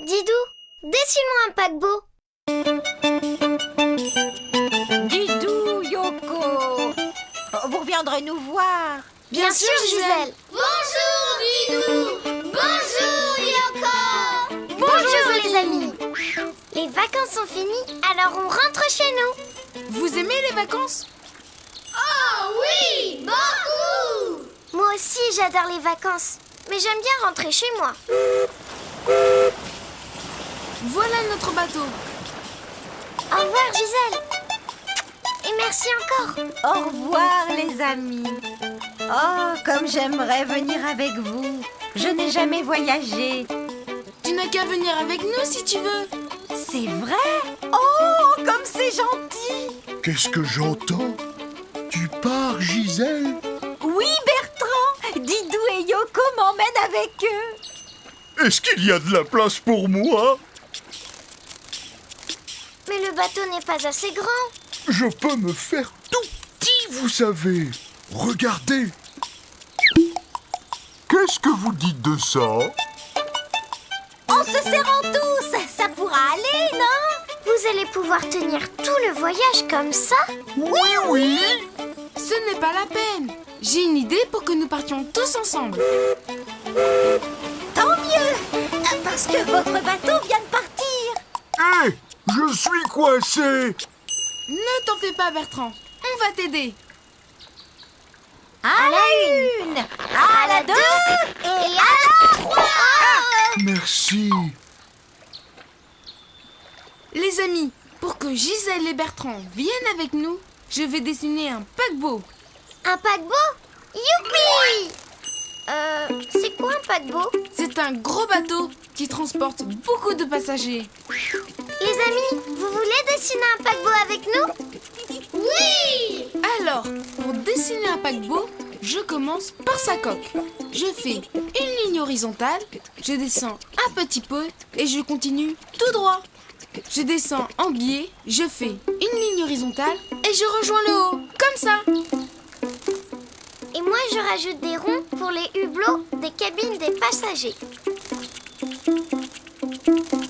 Didou, dessine-moi un paquebot. Didou, Yoko, vous reviendrez nous voir. Bien sûr, Gisèle. Bonjour Didou. Bonjour Yoko. Bonjour les amis. Les vacances sont finies, alors on rentre chez nous. Vous aimez les vacances? Oh oui, beaucoup. Moi aussi, j'adore les vacances. Mais j'aime bien rentrer chez moi. Voilà notre bateau. Au revoir, Gisèle. Et merci encore. Au revoir les amis. Oh, comme j'aimerais venir avec vous. Je n'ai jamais voyagé. Tu n'as qu'à venir avec nous si tu veux. C'est vrai? Oh, comme c'est gentil. Qu'est-ce que j'entends? Tu pars, Gisèle? Oui, Bertrand. Didou et Yoko m'emmènent avec eux. Est-ce qu'il y a de la place pour moi? Mais le bateau n'est pas assez grand. Je peux me faire tout petit, vous savez. Regardez. Qu'est-ce que vous dites de ça? En se serrant tous, ça pourra aller, non? Vous allez pouvoir tenir tout le voyage comme ça? Oui, oui. Ce n'est pas la peine. J'ai une idée pour que nous partions tous ensemble. Tant mieux, parce que votre bateau vient de partir. Hé, je suis coincé. Ne t'en fais pas, Bertrand. On va t'aider. À la une, à la deux et à la trois. Merci. Les amis, pour que Gisèle et Bertrand viennent avec nous, je vais dessiner un paquebot. Un paquebot? Youpi! C'est quoi un paquebot? C'est un gros bateau qui transporte beaucoup de passagers. Les amis, vous voulez dessiner un paquebot avec nous? Oui. Alors, pour dessiner un paquebot, je commence par sa coque. Je fais une ligne horizontale, je descends un petit peu et je continue tout droit. Je descends en biais, je fais une ligne horizontale et je rejoins le haut, comme ça. Et moi, je rajoute des ronds pour les hublots des cabines des passagers.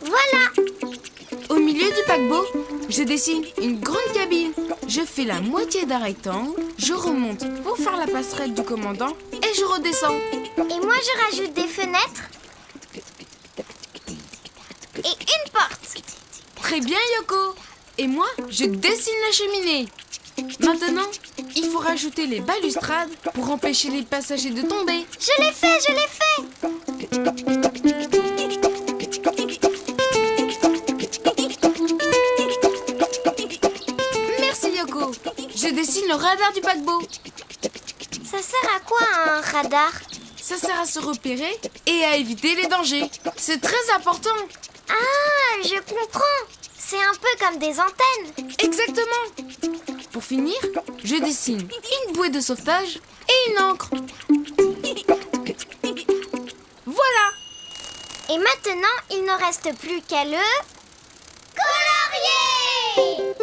Voilà! Au milieu du paquebot, je dessine une grande cabine. Je fais la moitié d'un rectangle, je remonte pour faire la passerelle du commandant et je redescends. Et moi, je rajoute des fenêtres et une porte. Très bien, Yoko. Et moi, je dessine la cheminée. Maintenant, il faut rajouter les balustrades pour empêcher les passagers de tomber. Je l'ai fait, je l'ai fait! Merci, Yoko. Je dessine le radar du paquebot. Ça sert à quoi un radar? Ça sert à se repérer et à éviter les dangers. C'est très important. Ah, je comprends! C'est un peu comme des antennes. Exactement. Pour finir, je dessine une bouée de sauvetage et une encre. Voilà. Et maintenant, il ne reste plus qu'à le... Colorier.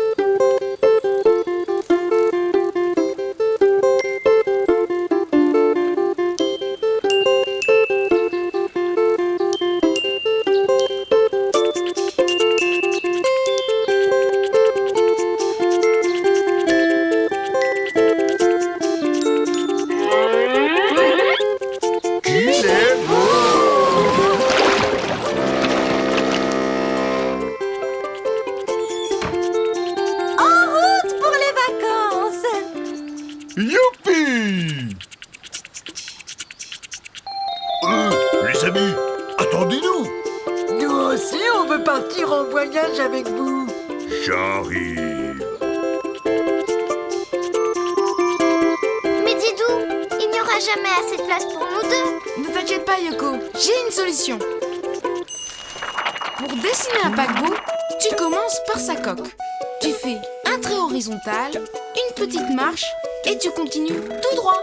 Qu'il est beau. En route pour les vacances. Youpi! Les amis, attendez-nous. Nous aussi, on veut partir en voyage avec vous. J'arrive. Mais Didou, il n'y aura jamais assez de place pour nous deux. Ne t'inquiète pas, Yoko. J'ai une solution. Pour dessiner un paquebot, tu commences par sa coque. Tu fais un trait horizontal, une petite marche et tu continues tout droit.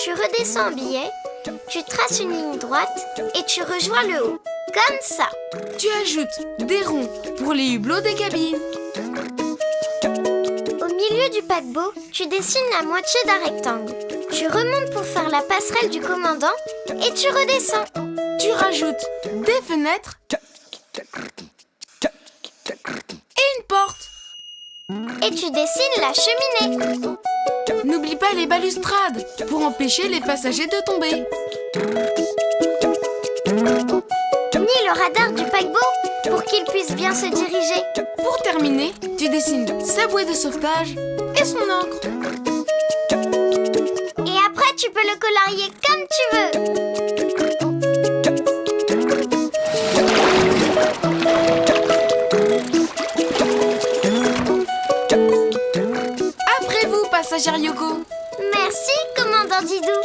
Tu redescends en billet, tu traces une ligne droite et tu rejoins le haut. Comme ça. Tu ajoutes des ronds pour les hublots des cabines. Au milieu du paquebot, tu dessines la moitié d'un rectangle. Tu remontes pour faire la passerelle du commandant et tu redescends. Tu rajoutes des fenêtres Et une porte. Et tu dessines la cheminée. N'oublie pas les balustrades pour empêcher les passagers de tomber. Ni le radar du paquebot pour qu'il puisse bien se diriger. Pour terminer, tu dessines sa bouée de sauvetage et son encre. Et après, tu peux le colorier comme tu veux. Après vous, passagère Yoko. Merci, commandant Didou.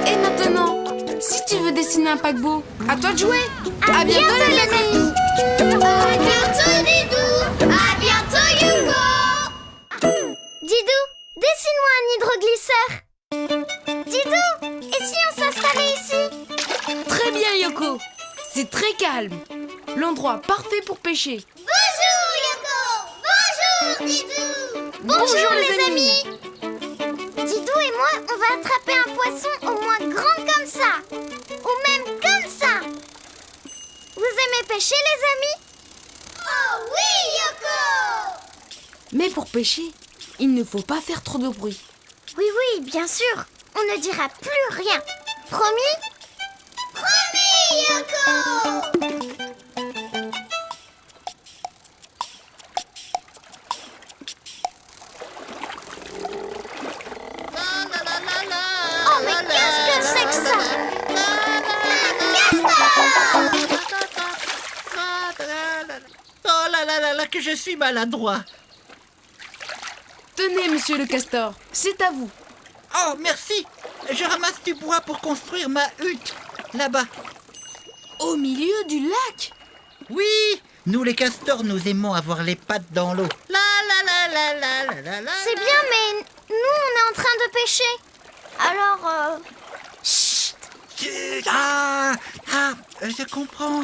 Et maintenant, si tu veux dessiner un paquebot, à toi de jouer. À bientôt, les amis. À bientôt, Didou. À bientôt, Yoko. Didou, dessine-moi un hydroglisseur. Didou, et si on s'installait ici? Très bien, Yoko. C'est très calme. L'endroit parfait pour pêcher. Bonjour, Yoko. Bonjour, Didou. Bonjour les amis. Didou et moi, on va attraper un poisson au moins grand comme ça. Ou même comme ça. Vous aimez pêcher, les amis? Oh oui, Yoko. Mais pour pêcher, il ne faut pas faire trop de bruit. Oui, oui, bien sûr. On ne dira plus rien. Promis? Promis, Yoko. Oh, mais qu'est-ce que c'est que ça? Oh là là là là, que je suis maladroit. Tenez, monsieur le castor, c'est à vous. Oh, merci. Je ramasse du bois pour construire ma hutte, là-bas. Au milieu du lac. Oui, nous les castors, nous aimons avoir les pattes dans l'eau. La la la la la la la la. C'est bien, mais nous, on est en train de pêcher. Alors, chut. Je comprends.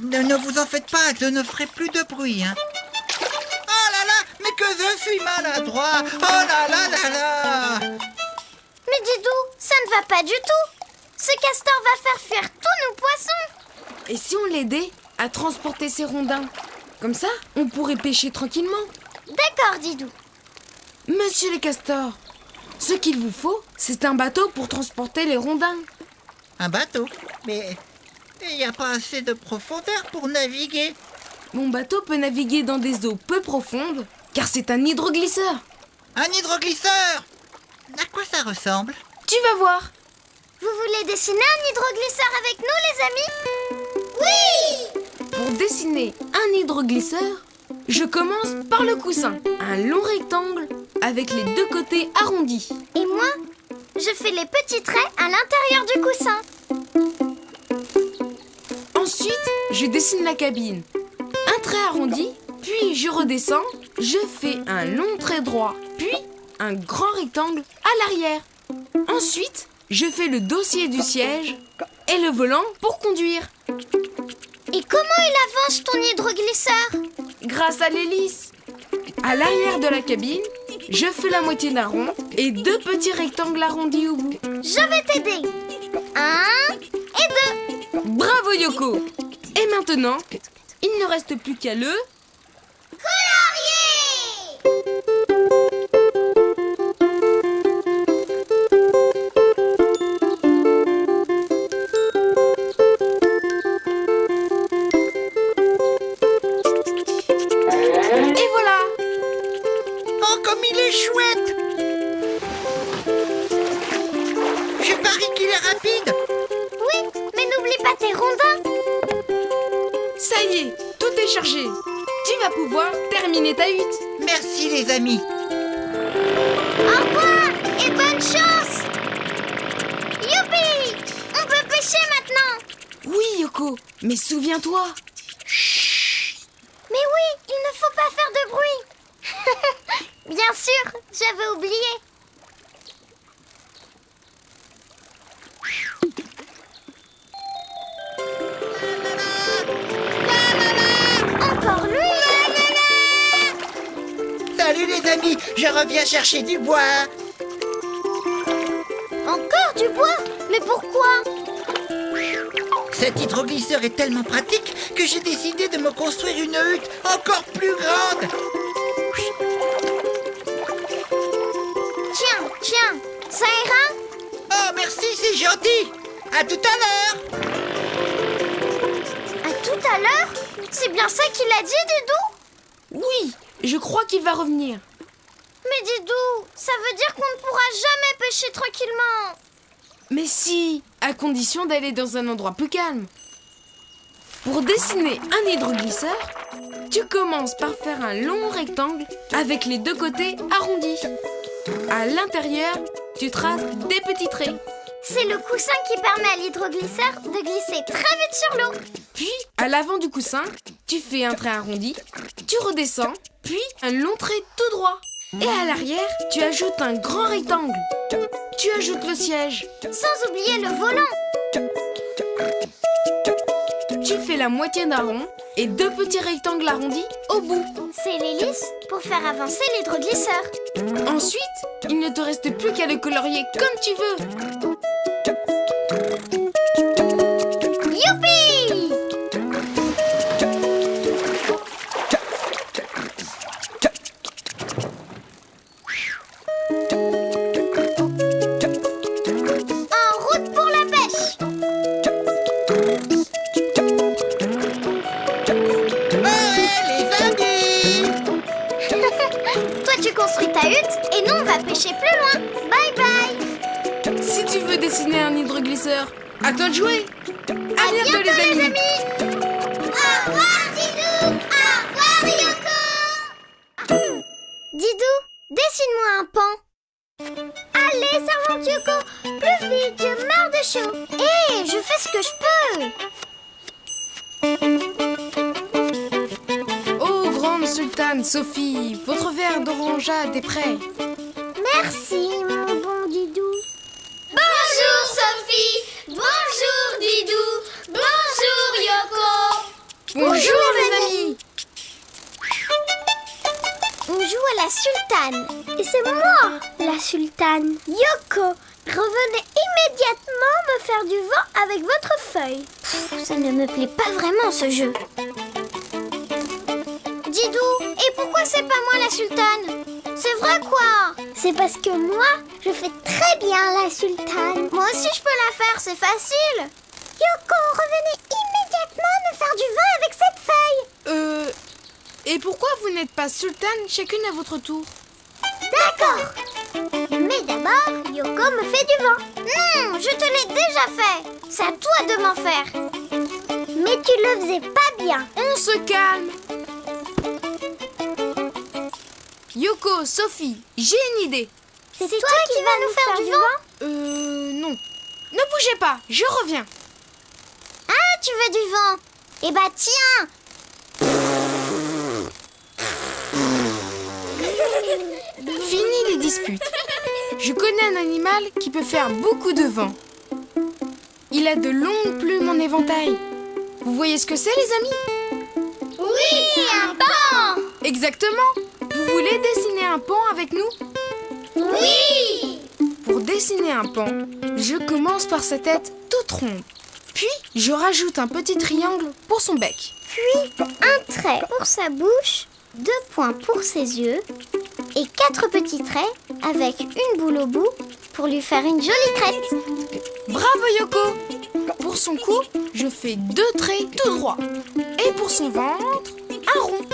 Ne vous en faites pas, je ne ferai plus de bruit, hein. Oh là là, mais que je suis maladroit. Oh là là là là. Mais Didou, ça ne va pas du tout. Ce castor va faire fuir tous nos poissons. Et si on l'aidait à transporter ses rondins? Comme ça, on pourrait pêcher tranquillement. D'accord, Didou. Monsieur le castor, ce qu'il vous faut, c'est un bateau pour transporter les rondins. Un bateau? Mais il n'y a pas assez de profondeur pour naviguer. Mon bateau peut naviguer dans des eaux peu profondes, car c'est un hydroglisseur. Un hydroglisseur? À quoi ça ressemble? Tu vas voir. Vous voulez dessiner un hydroglisseur avec nous, les amis? Oui. Pour dessiner un hydroglisseur, je commence par le coussin. Un long rectangle avec les deux côtés arrondis. Et moi, je fais les petits traits à l'intérieur du coussin. Ensuite, je dessine la cabine. Un trait arrondi, puis je redescends. Je fais un long trait droit, puis un grand rectangle à l'arrière. Ensuite, je fais le dossier du siège et le volant pour conduire. Et comment il avance ton hydroglisseur? Grâce à l'hélice. À l'arrière de la cabine, je fais la moitié d'un rond et deux petits rectangles arrondis au bout. Je vais t'aider. 1 et 2. Bravo Yoko! Et maintenant, il ne reste plus qu'à le... Et voilà! Oh, comme il est chouette! Je parie qu'il est rapide! Oui, mais n'oublie pas tes rondins. Ça y est, tout est chargé. Tu vas pouvoir terminer ta hutte. Merci les amis! Au revoir et bonne chance. Youpi! On peut pêcher maintenant. Oui Yoko, mais souviens-toi. Mais oui, il ne faut pas faire de bruit. Bien sûr, j'avais oublié. Encore lui. Salut les amis, je reviens chercher du bois! Encore du bois? Mais pourquoi? l'hydroglisseur est tellement pratique que j'ai décidé de me construire une hutte encore plus grande. Tiens, ça ira? Oh, merci, c'est gentil. À tout à l'heure. À tout à l'heure? C'est bien ça qu'il a dit, Didou? Oui, je crois qu'il va revenir. Mais Didou, ça veut dire qu'on ne pourra jamais pêcher tranquillement. Mais si, à condition d'aller dans un endroit plus calme. Pour dessiner un hydroglisseur, tu commences par faire un long rectangle avec les deux côtés arrondis. À l'intérieur, tu traces des petits traits. C'est le coussin qui permet à l'hydroglisseur de glisser très vite sur l'eau. Puis, à l'avant du coussin, tu fais un trait arrondi, tu redescends, puis un long trait tout droit. Et à l'arrière, tu ajoutes un grand rectangle. Tu ajoutes le siège. Sans oublier le volant. Tu fais la moitié d'un rond et deux petits rectangles arrondis au bout. C'est l'hélice pour faire avancer l'hydroglisseur. Ensuite, il ne te reste plus qu'à le colorier comme tu veux. Youpi! En route pour la pêche! Les amis. Toi, tu construis ta hutte et nous, on va pêcher plus loin. Bye bye! Si tu veux dessiner un hydroglisseur, à toi de jouer. À bientôt les amis. Au revoir, Didou! Au revoir, Yoko! Didou, dessine-moi un pan. Allez, servante Yoko, plus vite, je meurs de chaud. Hé, je fais ce que je peux. Oh, grande sultane Sophie, votre verre d'orangeade est prêt. Merci, mon bon Didou. Bonjour Sophie. Bonjour Didou. Bonjour Yoko. Bonjour les amis. On joue à la sultane. Et c'est moi, la sultane. Yoko, revenez immédiatement me faire du vent avec votre feuille. Ça ne me plaît pas vraiment ce jeu. Didou, et pourquoi c'est pas moi la sultane? C'est vrai quoi? C'est parce que moi, je fais très bien la sultane. Moi aussi je peux la faire, c'est facile. Yoko, revenez immédiatement me faire du vent avec cette feuille. Et pourquoi vous n'êtes pas sultane chacune à votre tour? D'accord. Mais d'abord, Yoko me fait du vent. Non, je te l'ai déjà fait. C'est à toi de m'en faire. Mais tu le faisais pas bien. On se calme. Yoko, Sophie, j'ai une idée. C'est toi qui vas nous faire du vent? Non. Ne bougez pas, je reviens. Ah, tu veux du vent? Eh bah tiens. Fini les disputes. Je connais un animal qui peut faire beaucoup de vent. Il a de longues plumes en éventail. Vous voyez ce que c'est, les amis? Oui, un pan. Exactement. Vous voulez dessiner un pan avec nous? Oui. Pour dessiner un pan, je commence par sa tête toute ronde. Puis, je rajoute un petit triangle pour son bec. Puis un trait pour sa bouche, 2 points pour ses yeux et 4 petits traits avec une boule au bout pour lui faire une jolie crête. Bravo Yoko! Pour son cou, je fais 2 traits tout droits. Et pour son ventre, un rond.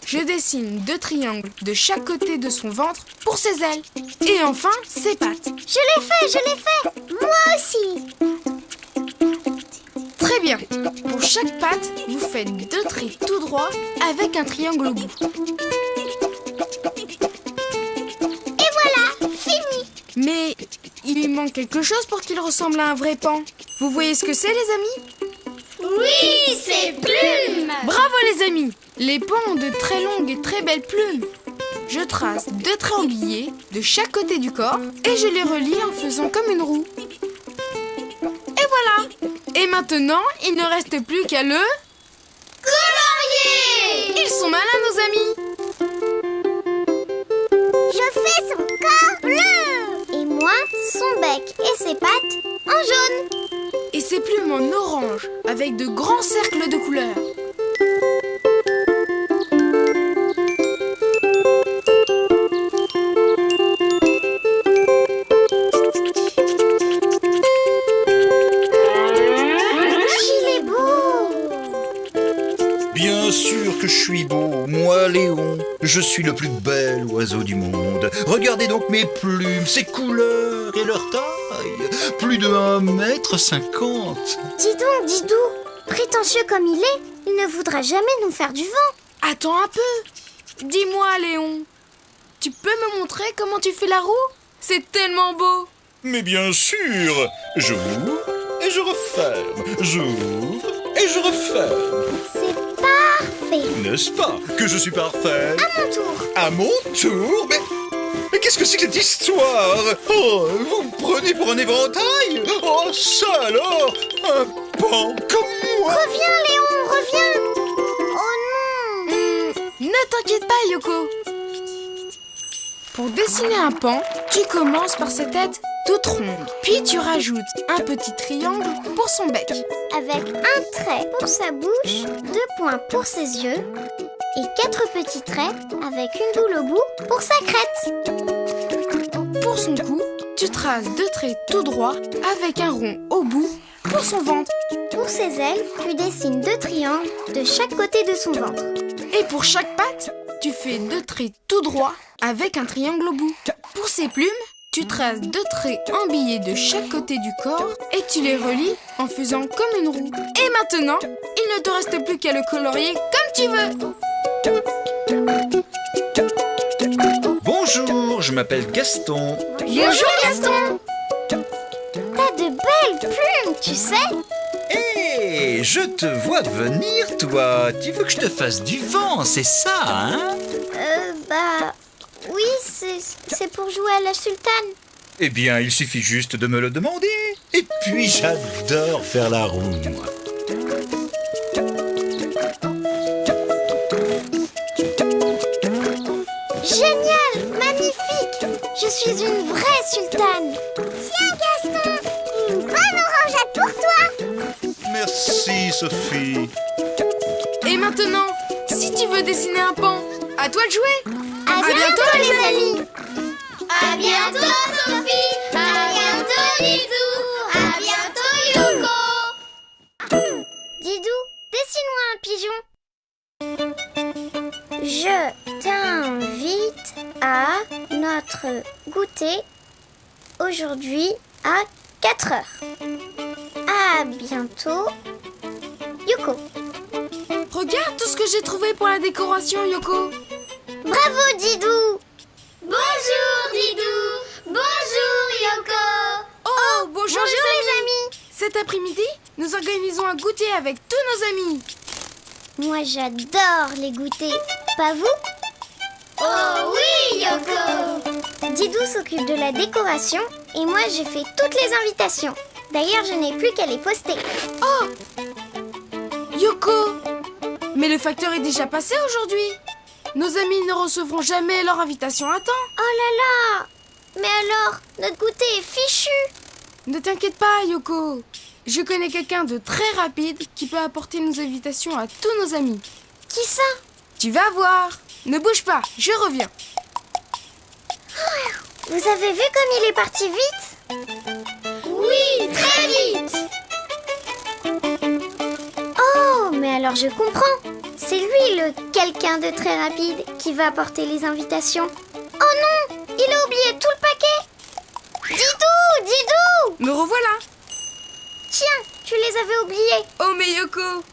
Je dessine 2 triangles de chaque côté de son ventre pour ses ailes. Et enfin, ses pattes. Je l'ai fait, moi aussi. Très bien. Pour chaque patte, vous faites 2 traits tout droits avec un triangle au bout. Et voilà, fini. Mais il lui manque quelque chose pour qu'il ressemble à un vrai pan. Vous voyez ce que c'est, les amis? Oui, c'est plumes. Bravo les amis! Les pans ont de très longues et très belles plumes. Je trace 2 traits aiguillés de chaque côté du corps et je les relie en faisant comme une roue. Et voilà! Et maintenant, il ne reste plus qu'à le... Colorier. Ils sont malins, nos amis! Je fais son corps bleu. Et moi, son bec et ses pattes en jaune. ses plumes en orange avec de grands cercles de couleurs. Qu'il est beau! Bien sûr que je suis beau, moi Léon. Je suis le plus bel oiseau du monde. Regardez donc mes plumes, ces couleurs et leur taille. Plus de 1,50 m. Dis donc, Didou, prétentieux comme il est, il ne voudra jamais nous faire du vent. Attends un peu. Dis-moi, Léon, tu peux me montrer comment tu fais la roue? C'est tellement beau. Mais bien sûr, j'ouvre et je referme. J'ouvre et je referme. C'est parfait. N'est-ce pas que je suis parfait? À mon tour. À mon tour? Mais qu'est-ce que c'est que cette histoire? Oh, vous me prenez pour un éventail? Oh, ça alors? Un pan comme moi? Reviens, Léon, reviens. Oh non. Ne t'inquiète pas, Yoko. Pour dessiner un pan, tu commences par sa tête toute ronde. Puis tu rajoutes un petit triangle pour son bec. Avec un trait pour sa bouche, 2 points pour ses yeux et 4 petits traits avec une boule au bout pour sa crête. Pour son cou, tu traces 2 traits tout droits avec un rond au bout pour son ventre. Pour ses ailes, tu dessines 2 triangles de chaque côté de son ventre. Et pour chaque patte, tu fais 2 traits tout droits avec un triangle au bout. Pour ses plumes, tu traces 2 traits embillés de chaque côté du corps et tu les relis en faisant comme une roue. Et maintenant, il ne te reste plus qu'à le colorier comme tu veux. Bonjour, je m'appelle Gaston. Bonjour Gaston. T'as de belles plumes, tu sais. Hé, je te vois venir, toi. Tu veux que je te fasse du vent, c'est ça, hein? Oui, c'est pour jouer à la sultane. Eh bien, il suffit juste de me le demander. Et puis, j'adore faire la roue, moi. Génial, magnifique. Je suis une vraie sultane. Tiens Gaston, une bonne orangeade pour toi. Merci, Sophie. Et maintenant, si tu veux dessiner un pan, à toi de jouer. À bientôt les amis. À bientôt, Sophie. À bientôt, Didou. À bientôt, Yoko. Didou, dessine-moi un pigeon. Je t'invite à notre goûter aujourd'hui à 4 heures. À bientôt, Yoko. Regarde tout ce que j'ai trouvé pour la décoration, Yoko. Bravo, Didou. Bonjour, Didou. Bonjour, Yoko. Oh, bonjour les amis. Cet après-midi, nous organisons un goûter avec tous nos amis. Moi, j'adore les goûters. Pas vous? Oh oui, Yoko. Didou s'occupe de la décoration et moi, j'ai fait toutes les invitations. D'ailleurs, je n'ai plus qu'à les poster. Oh, Yoko, mais le facteur est déjà passé aujourd'hui. Nos amis ne recevront jamais leur invitation à temps. Oh là là! Mais alors, notre goûter est fichu. Ne t'inquiète pas, Yoko. Je connais quelqu'un de très rapide qui peut apporter nos invitations à tous nos amis. Qui ça? Tu vas voir. Ne bouge pas, je reviens. Vous avez vu comme il est parti vite? Oui, très vite. Oh, mais alors je comprends. C'est lui le quelqu'un de très rapide qui va apporter les invitations. Oh non, il a oublié tout le paquet. Didou, Didou! Me revoilà. Tiens, tu les avais oubliés. Oh mais Yoko,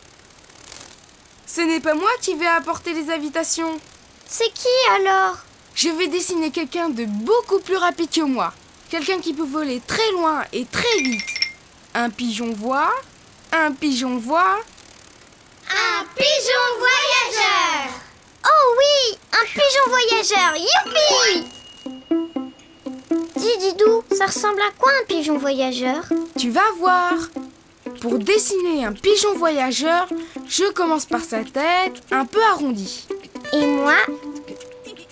ce n'est pas moi qui vais apporter les invitations. C'est qui alors? Je vais dessiner quelqu'un de beaucoup plus rapide que moi. Quelqu'un qui peut voler très loin et très vite. Un pigeon voit, un pigeon voit. Un pigeon voyageur. Oh oui, un pigeon voyageur. Youpi! Dis Didou, ça ressemble à quoi un pigeon voyageur? Tu vas voir. Pour dessiner un pigeon voyageur, je commence par sa tête un peu arrondie. Et moi,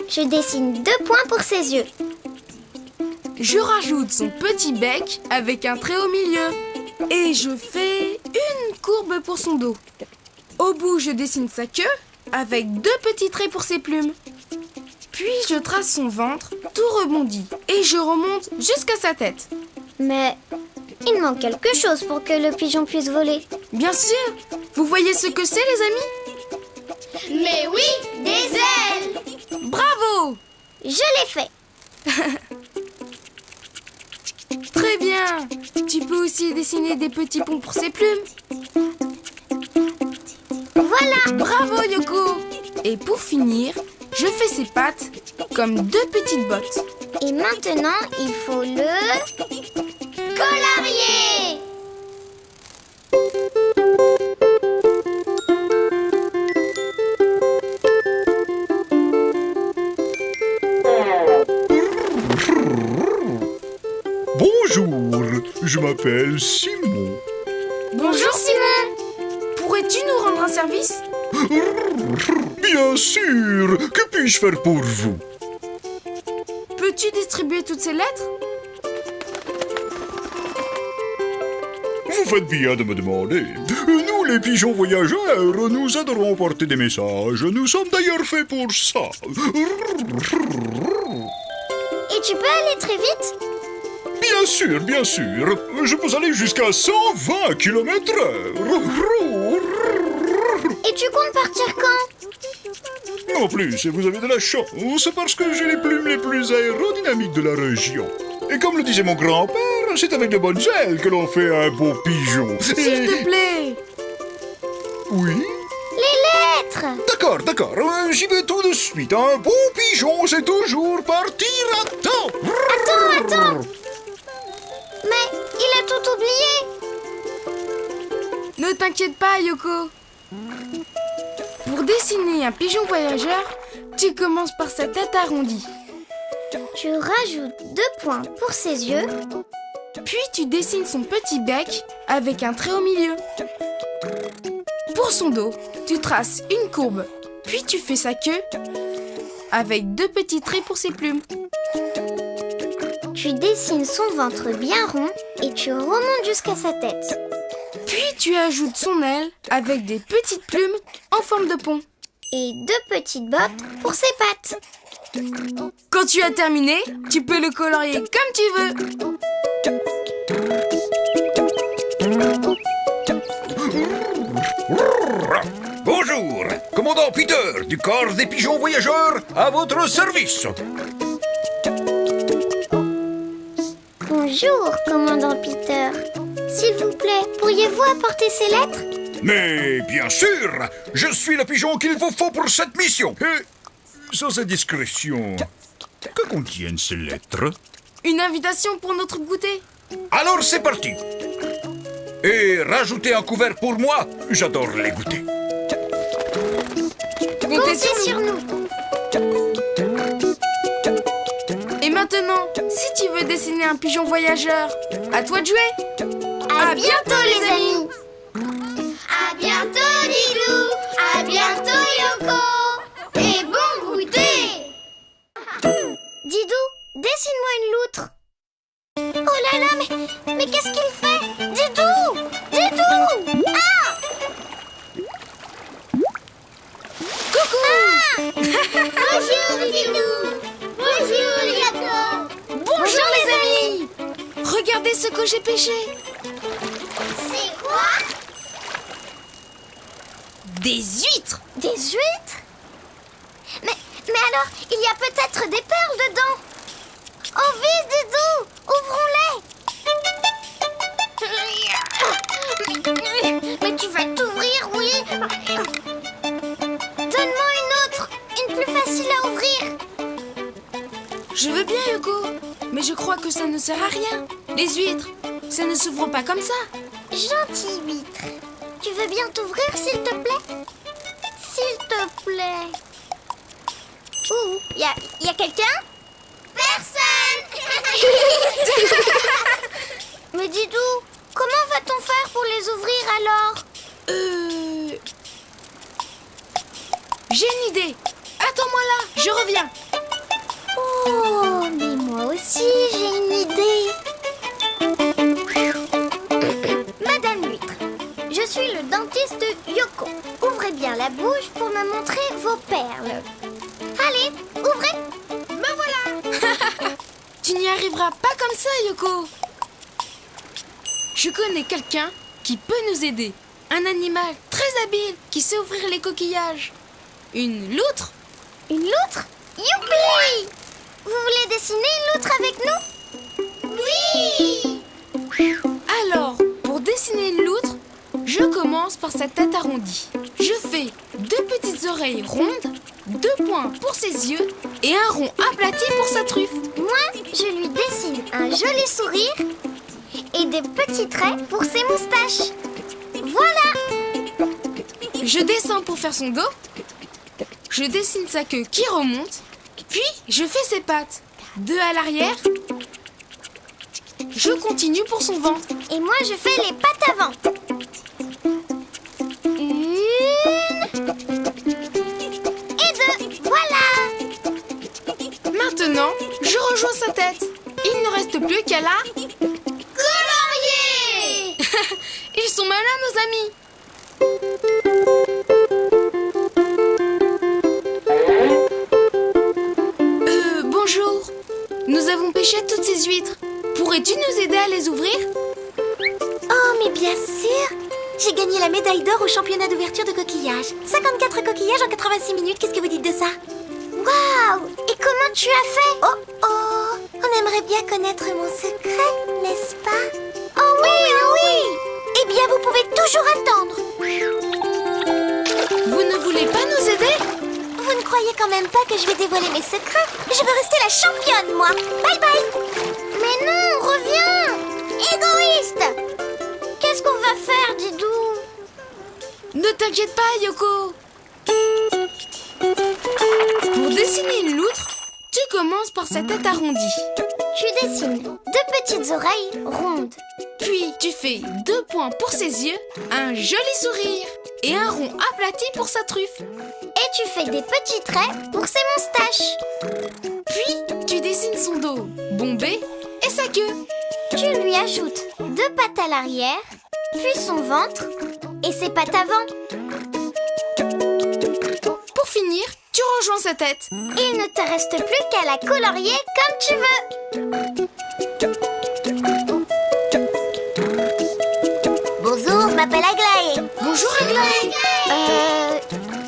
je dessine 2 points pour ses yeux. Je rajoute son petit bec avec un trait au milieu. Et je fais une courbe pour son dos. Au bout, je dessine sa queue avec 2 petits traits pour ses plumes. Puis je trace son ventre, tout rebondi. Et je remonte jusqu'à sa tête. Mais il manque quelque chose pour que le pigeon puisse voler. Bien sûr. Vous voyez ce que c'est, les amis? Mais oui, des ailes. Bravo! Je l'ai fait. Très bien. Tu peux aussi dessiner des petits ponts pour ses plumes. Voilà. Bravo, Yoko! Et pour finir, je fais ses pattes comme 2 petites bottes. Et maintenant, il faut le Colarier. Bonjour, je m'appelle Simon. Bonjour, Simon. Pourrais-tu nous rendre un service? Bien sûr, que puis-je faire pour vous? Peux-tu distribuer toutes ces lettres? Vous faites bien de me demander. Nous, les pigeons voyageurs, nous adorons porter des messages. Nous sommes d'ailleurs faits pour ça. Et tu peux aller très vite? Bien sûr, bien sûr. Je peux aller jusqu'à 120 km/h. Et tu comptes partir quand? En plus, vous avez de la chance parce que j'ai les plumes les plus aérodynamiques de la région. Et comme le disait mon grand-père, c'est avec de bonnes ailes que l'on fait un beau pigeon. S'il te plaît. Oui? Les lettres. D'accord, j'y vais tout de suite. Un beau pigeon, c'est toujours partir à temps. Attends. Mais il a tout oublié. Ne t'inquiète pas, Yoko. Pour dessiner un pigeon voyageur, tu commences par sa tête arrondie. Tu rajoutes 2 points pour ses yeux. Puis tu dessines son petit bec avec un trait au milieu. Pour son dos, tu traces une courbe. Puis tu fais sa queue avec 2 petits traits pour ses plumes. Tu dessines son ventre bien rond et tu remontes jusqu'à sa tête. Puis tu ajoutes son aile avec des petites plumes en forme de pont. Et 2 petites bottes pour ses pattes. Quand tu as terminé, tu peux le colorier comme tu veux. Bonjour, commandant Peter du corps des pigeons voyageurs à votre service. Bonjour, commandant Peter. S'il vous plaît, pourriez-vous apporter ces lettres? Mais bien sûr, je suis le pigeon qu'il vous faut pour cette mission. Et, sans indiscrétion, que contiennent ces lettres? Une invitation pour notre goûter. Alors c'est parti. Et rajoutez un couvert pour moi, j'adore les goûter. Comptez Comptez sur nous. Et maintenant, si tu veux dessiner un pigeon voyageur, à toi de jouer. À bientôt, les amis. À bientôt, Didou. À bientôt, Yoko. Et bon goûter. Didou, dessine-moi une loutre. Oh là là, mais qu'est-ce qu'il fait? Didou! Ah! Coucou! Bonjour, Didou. Bonjour, Yoko. Bonjour les amis! Regardez ce que j'ai pêché. C'est quoi? Des huîtres! Des huîtres? Mais alors, il y a peut-être des perles dedans. Oh vite, Didou, ouvrons-les. Mais tu vas t'ouvrir, oui. Donne-moi une autre, une plus facile à ouvrir. Je veux bien, Yoko, mais je crois que ça ne sert à rien. Les huîtres, ça ne s'ouvre pas comme ça. Gentille huître, tu veux bien t'ouvrir, s'il te plaît? S'il te plaît. Ouh, y a quelqu'un? Personne. Mais Didou, comment va-t-on faire pour les ouvrir alors? J'ai une idée. Attends-moi là, je reviens. Oh, mais moi aussi j'ai une idée. dentiste Yoko. Ouvrez bien la bouche pour me montrer vos perles. Allez, ouvrez. Me voilà. Tu n'y arriveras pas comme ça, Yoko. Je connais quelqu'un qui peut nous aider. Un animal très habile qui sait ouvrir les coquillages. Une loutre. Une loutre? Youpi! Vous voulez dessiner une loutre avec nous? Oui! Alors, pour dessiner une loutre, je commence par sa tête arrondie. Je fais 2 petites oreilles rondes, 2 points pour ses yeux et un rond aplati pour sa truffe. Moi, je lui dessine un joli sourire et des petits traits pour ses moustaches. Voilà! Je descends pour faire son dos. Je dessine sa queue qui remonte. Puis, je fais ses pattes. 2 à l'arrière. Je continue pour son ventre. Et moi, je fais les pattes avant. 1 et 2. Voilà! Maintenant, je rejoins sa tête. Il ne reste plus qu'à la... Colorier! Ils sont malins, nos amis. Bonjour. Nous avons pêché toutes ces huîtres. Pourrais-tu nous aider à les ouvrir? Oh, mais bien sûr! J'ai gagné la médaille d'or au championnat d'ouverture de coquillages. 54 coquillages en 86 minutes, qu'est-ce que vous dites de ça? Waouh! Et comment tu as fait? Oh oh! On aimerait bien connaître mon secret, n'est-ce pas? Oh oui, oh oui! Eh bien, vous pouvez toujours attendre. Vous ne voulez pas nous aider? Vous ne croyez quand même pas que je vais dévoiler mes secrets? Je veux rester la championne, moi. Bye bye! Mais non, reviens! Égoïste! Qu'est-ce qu'on va faire, Didou? Ne t'inquiète pas, Yoko. Pour dessiner une loutre, tu commences par sa tête arrondie. Tu dessines 2 petites oreilles rondes. Puis tu fais 2 points pour ses yeux, un joli sourire et un rond aplati pour sa truffe. Et tu fais des petits traits pour ses moustaches. Puis tu dessines son dos bombé et sa queue. Tu lui ajoutes 2 pattes à l'arrière, puis son ventre et ses pattes avant. Pour finir, tu rejoins sa tête. Il ne te reste plus qu'à la colorier comme tu veux. Bonjour, je m'appelle Aglaé. Bonjour, Aglaé.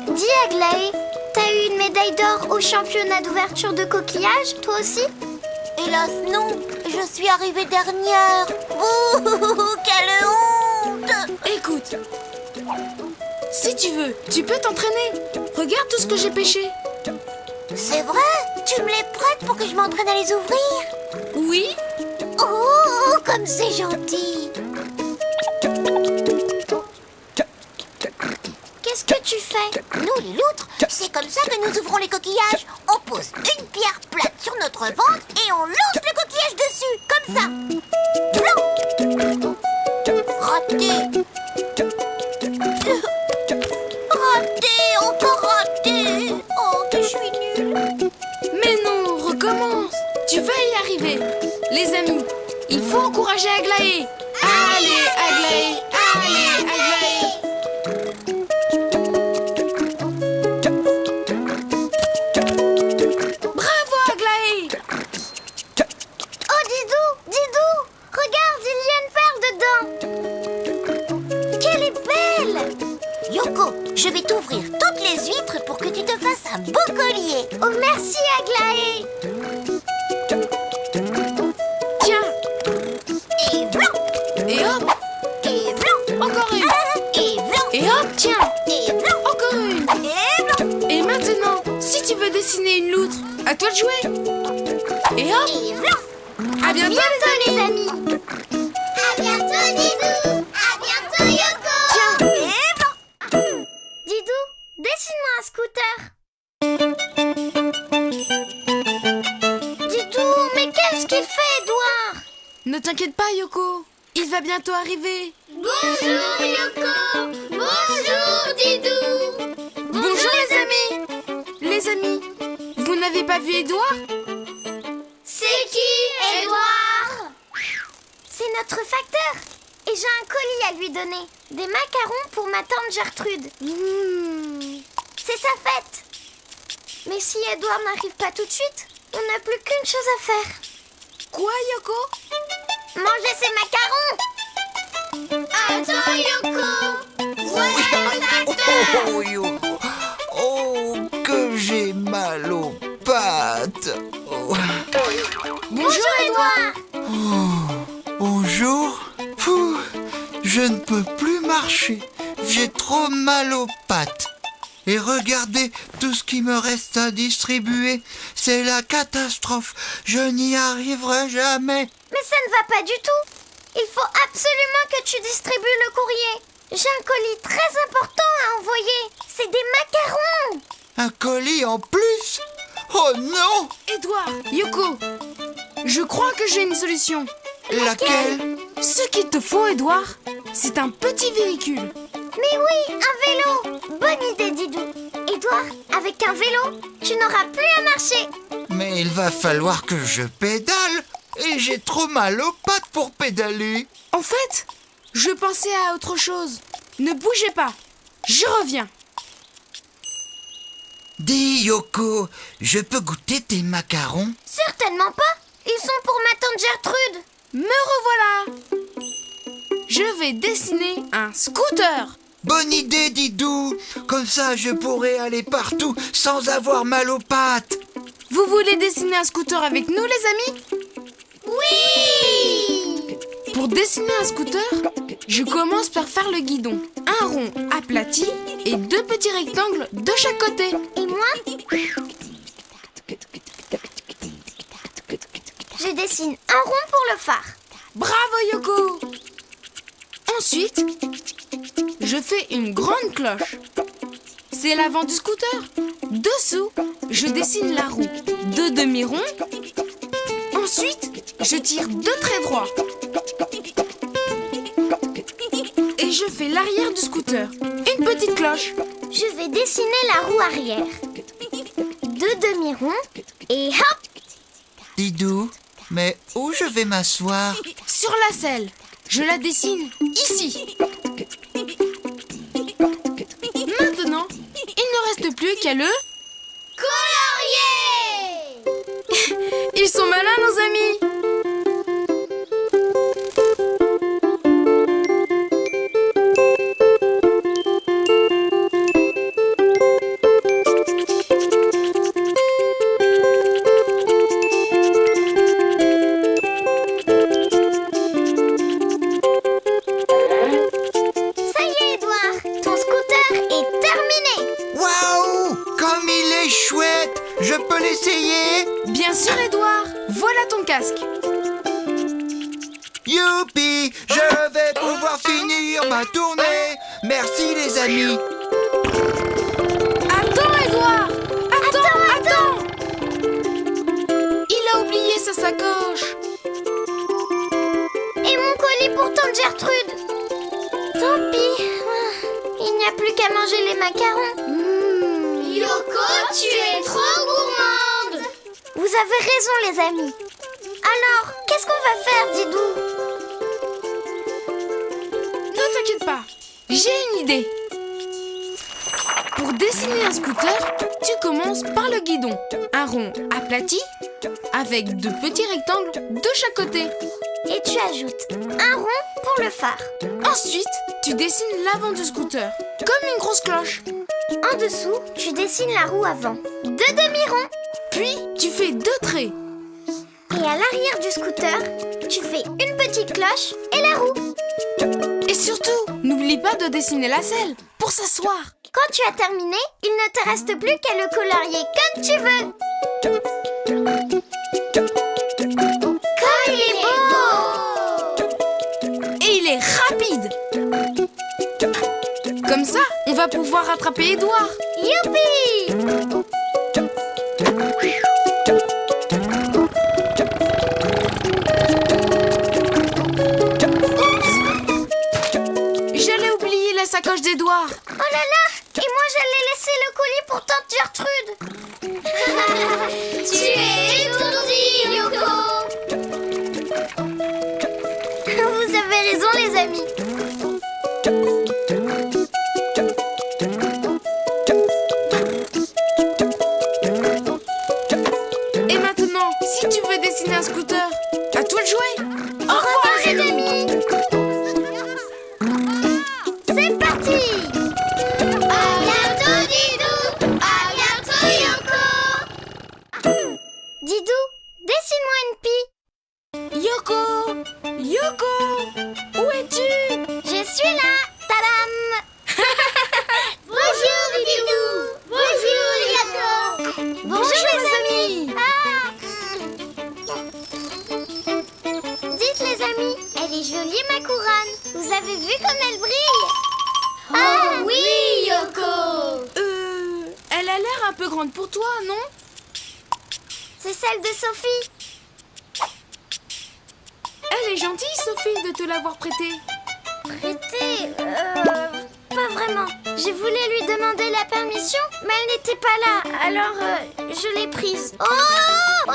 Dis Aglaé, t'as eu une médaille d'or au championnat d'ouverture de coquillages, toi aussi? Hélas non, je suis arrivée dernière. Ouh, quelle honte! Écoute, si tu veux, tu peux t'entraîner. Regarde tout ce que j'ai pêché. C'est vrai? Tu me les prêtes pour que je m'entraîne à les ouvrir? Oui. Oh, comme c'est gentil! Qu'est-ce que tu fais? Nous, les loutres, c'est comme ça que nous ouvrons les coquillages. On pose une pierre plate sur notre ventre et on lance le coquillage dessus, comme ça. Blanc! Raté! Raté! Encore raté! Oh, que je suis nulle! Mais non, recommence. Tu vas y arriver. Les amis, il faut encourager Aglaé. Allez, Aglaé! Allez, Aglaé! Bravo, Aglaé! Oh, Didou! Didou! Regarde, il y a une perle dedans! Qu'elle est belle! Yoko, je vais t'ouvrir toutes les huîtres pour que tu te fasses un beau collier. Oh, merci, Aglaé! Tiens, Et blanc! et hop, Et blanc! encore une. Et blanc! Et hop, tiens, Et blanc! encore une. Et blanc! Et maintenant, si tu veux dessiner une loutre, à toi de jouer. Et hop, Et blanc! à bientôt, les amis. À bientôt, Didou! À bientôt, Yoko! Tiens. Et blanc! Didou, dessine-moi un scooter. Didou, mais qu'est-ce qu'il fait, Edouard? Ne t'inquiète pas, Yoko. Il va bientôt arriver. Bonjour Yoko. Bonjour Didou. Bonjour, les amis. Les amis, vous n'avez pas vu Édouard? C'est qui, Édouard? C'est notre facteur. Et j'ai un colis à lui donner. Des macarons pour ma tante Gertrude. C'est sa fête. Mais si Edouard n'arrive pas tout de suite, on n'a plus qu'une chose à faire. Quoi, Yoko? Manger ses macarons. Attends, Yoko. Voilà le tracteur. Oh, Yoko. Oh, que j'ai mal aux pattes. Oh. Bonjour, Edouard. Bonjour. Pouh, je ne peux plus marcher. J'ai trop mal aux pattes. Et regardez tout ce qui me reste à distribuer. C'est la catastrophe. Je n'y arriverai jamais. Mais ça ne va pas du tout. Il faut absolument que tu distribues le courrier. J'ai un colis très important à envoyer. C'est des macarons. Un colis en plus? Oh non! Edouard, Yoko, je crois que j'ai une solution. Laquelle? Ce qu'il te faut, Edouard, c'est un petit véhicule. Mais oui, un vélo. Bonne idée, Didou. Edouard, avec un vélo, tu n'auras plus à marcher. Mais il va falloir que je pédale. Et j'ai trop mal aux pattes pour pédaler. En fait, je pensais à autre chose. Ne bougez pas, je reviens. Dis Yoko, je peux goûter tes macarons? Certainement pas. Ils sont pour ma tante Gertrude. Me revoilà. Je vais dessiner un scooter. Bonne idée, Didou. Comme ça, je pourrai aller partout sans avoir mal aux pattes. Vous voulez dessiner un scooter avec nous, les amis? Oui. Pour dessiner un scooter, je commence par faire le guidon. Un rond aplati et 2 petits rectangles de chaque côté. Et moi, je dessine un rond pour le phare. Bravo, Yoko! Ensuite, je fais une grande cloche. C'est l'avant du scooter. Dessous, je dessine la roue. 2 demi-ronds. Ensuite, je tire 2 traits droits. Et je fais l'arrière du scooter. Une petite cloche. Je vais dessiner la roue arrière. 2 demi-ronds et hop. Didou, mais où je vais m'asseoir? Sur la selle. Je la dessine ici. Maintenant, il ne reste plus qu'à le... Colorier. Ils sont malins, nos amis! Ça y est, Edouard. Ton scooter est terminé. Waouh! Comme il est chouette! Je peux l'essayer? Bien sûr, Edouard! Voilà ton casque. Youpi! Je vais pouvoir finir ma tournée! Merci les amis! Attends, Edouard! Attends! Il a oublié sa sacoche. Et mon colis pour tante Gertrude. Tant pis. Il n'y a plus qu'à manger les macarons. Yoko, tu es trop gourmande. Vous avez raison, les amis. Alors, qu'est-ce qu'on va faire, Didou? Ne t'inquiète pas, j'ai une idée. Pour dessiner un scooter, tu commences par le guidon. Un rond aplati avec 2 petits rectangles de chaque côté. Et tu ajoutes un rond pour le phare. Ensuite, tu dessines l'avant du scooter, comme une grosse cloche. En dessous, tu dessines la roue avant. 2 demi-ronds. Puis, tu fais 2 traits. Et à l'arrière du scooter, tu fais une petite cloche et la roue. Et surtout, n'oublie pas de dessiner la selle pour s'asseoir. Quand tu as terminé, il ne te reste plus qu'à le colorier comme tu veux. Comme il est beau! Et il est rapide. Comme ça, on va pouvoir rattraper Edouard. Youpi! J'allais oublier la sacoche d'Edouard. Oh là là! Et moi j'allais laisser le colis pour tante Gertrude. Tu es étourdie, Yoko. Vous avez raison, les amis. Et maintenant, si tu veux dessiner un scooter, à toi de jouer. Au revoir, les amis. C'est parti. À bientôt, Didou. À bientôt, Yoko. Didou, dessine-moi une pie. Yoko! Yoko! Où es-tu? Je suis là. Tadam. Bonjour, Didou. Bonjour, Yoko. Bonjour, les amis. Dites, les amis, elle est jolie, ma couronne. Vous avez vu comme elle brille? Oh oui, Yoko. Elle a l'air un peu grande pour toi, non? C'est celle de Sophie. Elle est gentille, Sophie, de te l'avoir prêtée. Prêtée pas vraiment. J'ai voulu lui demander la permission, mais elle n'était pas là. Alors, je l'ai prise. Oh! Oh!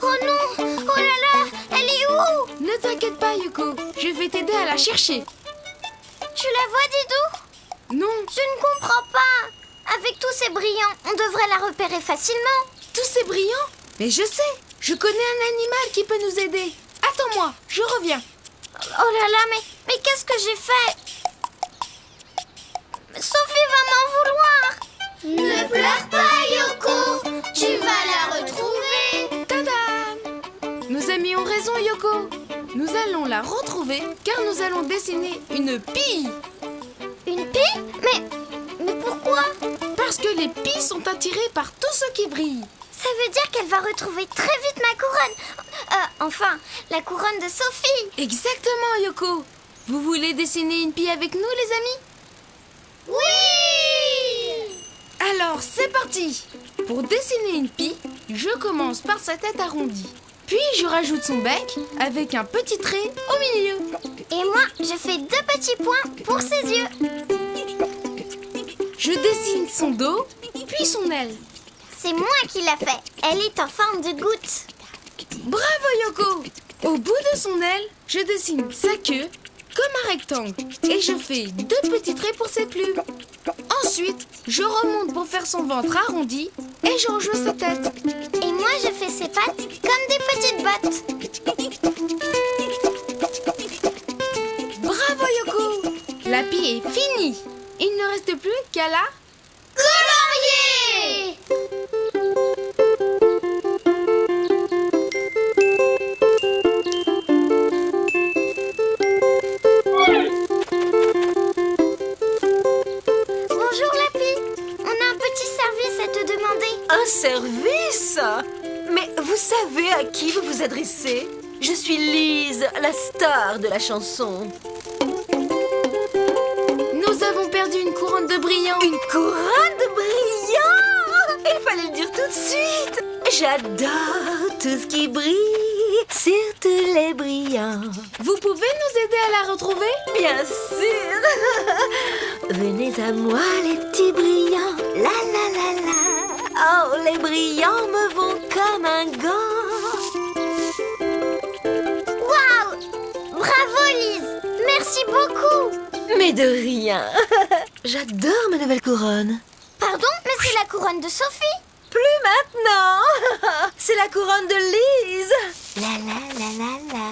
Oh non! Oh là là! Elle est où? Ne t'inquiète pas, Yoko. Je vais t'aider à la chercher. Tu la vois, Didou? Non, Je ne comprends pas. Avec tous ces brillants, on devrait la repérer facilement. tous ces brillants. Mais je sais, je connais un animal qui peut nous aider. Attends-moi, je reviens. Oh là là, mais qu'est-ce que j'ai fait? Sophie va m'en vouloir. Ne pleure pas, Yoko. Tu vas la retrouver. Tadam! Nos amis ont raison, Yoko. Nous allons la retrouver car nous allons dessiner une pie. Une pie? Mais pourquoi? Parce que les pies sont attirées par tout ce qui brille. Ça veut dire qu'elle va retrouver très vite ma couronne. Enfin, la couronne de Sophie. Exactement, Yoko. Vous voulez dessiner une pie avec nous, les amis? Oui. Alors, c'est parti. Pour dessiner une pie, je commence par sa tête arrondie. Puis, je rajoute son bec avec un petit trait au milieu. Et moi, je fais 2 petits points pour ses yeux. Je dessine son dos, puis son aile. C'est moi qui l'a fait. Elle est en forme de goutte. Bravo, Yoko! Au bout de son aile, je dessine sa queue comme un rectangle et je fais 2 petits traits pour ses plumes. Ensuite, je remonte pour faire son ventre arrondi et je rejoins sa tête. Et moi, je fais ses pattes comme des petites bottes. Bravo, Yoko! La pie est finie. Il ne reste plus qu'à la... Colorier. Bonjour, Lapi. On a un petit service à te demander. Un service? Mais vous savez à qui vous vous adressez? Je suis Lise, la star de la chanson. Nous avons perdu une couronne de brillants. Une couronne de brillants! Il fallait le dire tout de suite. J'adore tout ce qui brille, surtout les brillants. Vous pouvez nous aider à la retrouver? Bien sûr. Venez à moi les petits brillants. La la la la. Oh, les brillants me vont comme un gant. Waouh! Bravo, Lise. Merci beaucoup. Mais de rien. J'adore ma nouvelle couronne. Pardon, mais c'est la couronne de Sophie. Plus maintenant. C'est la couronne de Lise. La la la la la.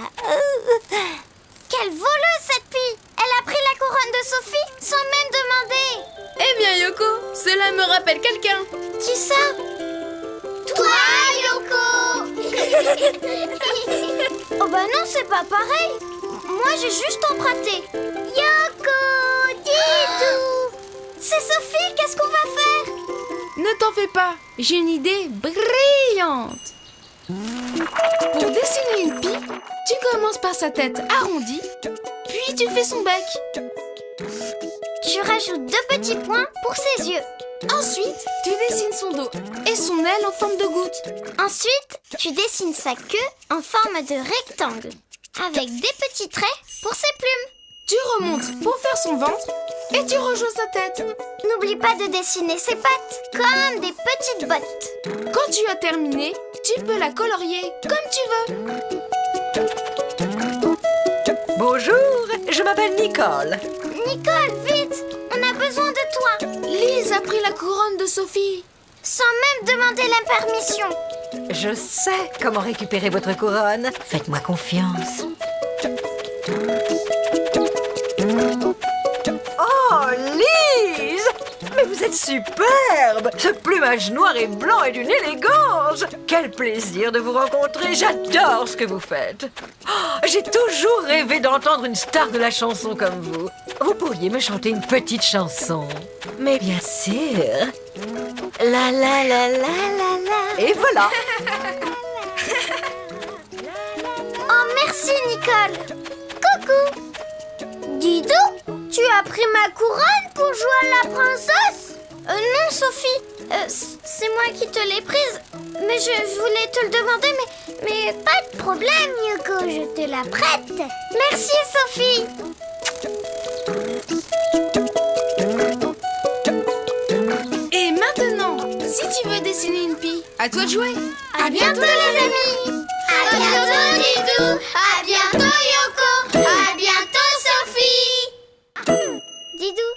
Quelle voleuse, cette pie. Elle a pris la couronne de Sophie sans même demander. Eh bien, Yoko, cela me rappelle quelqu'un. Qui ça? Toi, Yoko. Oh bah non, c'est pas pareil. Moi, j'ai juste emprunté. Yoko, Didou. C'est Sophie, qu'est-ce qu'on va faire? Ne t'en fais pas, j'ai une idée brillante. Pour dessiner une pie, tu commences par sa tête arrondie, puis tu fais son bec. Tu rajoutes 2 petits points pour ses yeux. Ensuite, tu dessines son dos et son aile en forme de goutte. Ensuite, tu dessines sa queue en forme de rectangle, avec des petits traits pour ses plumes. Tu remontes pour faire son ventre, et tu rejoins sa tête. N'oublie pas de dessiner ses pattes comme des petites bottes. Quand tu as terminé, tu peux la colorier comme tu veux. Bonjour, je m'appelle Nicole. Nicole, vite! On a besoin de toi! Lise a pris la couronne de Sophie. Sans même demander la permission. Je sais comment récupérer votre couronne. Faites-moi confiance. Oh, Lise! Mais vous êtes superbe! Ce plumage noir et blanc est d'une élégance! Quel plaisir de vous rencontrer! J'adore ce que vous faites! Oh, j'ai toujours rêvé d'entendre une star de la chanson comme vous. Vous pourriez me chanter une petite chanson? Mais bien sûr! La la la la la la! Et voilà! Oh, merci, Nicole! Coucou! Didou, tu as pris ma couronne pour jouer à la princesse? Non, Sophie. C'est moi qui te l'ai prise. Mais je voulais te le demander, mais pas de problème, Yoko, je te la prête. Merci, Sophie. Et maintenant, si tu veux dessiner une pie, à toi de jouer. À bientôt, les amis. À bientôt, Didou. À bientôt, Yoko. À bientôt, Sophie. Didou,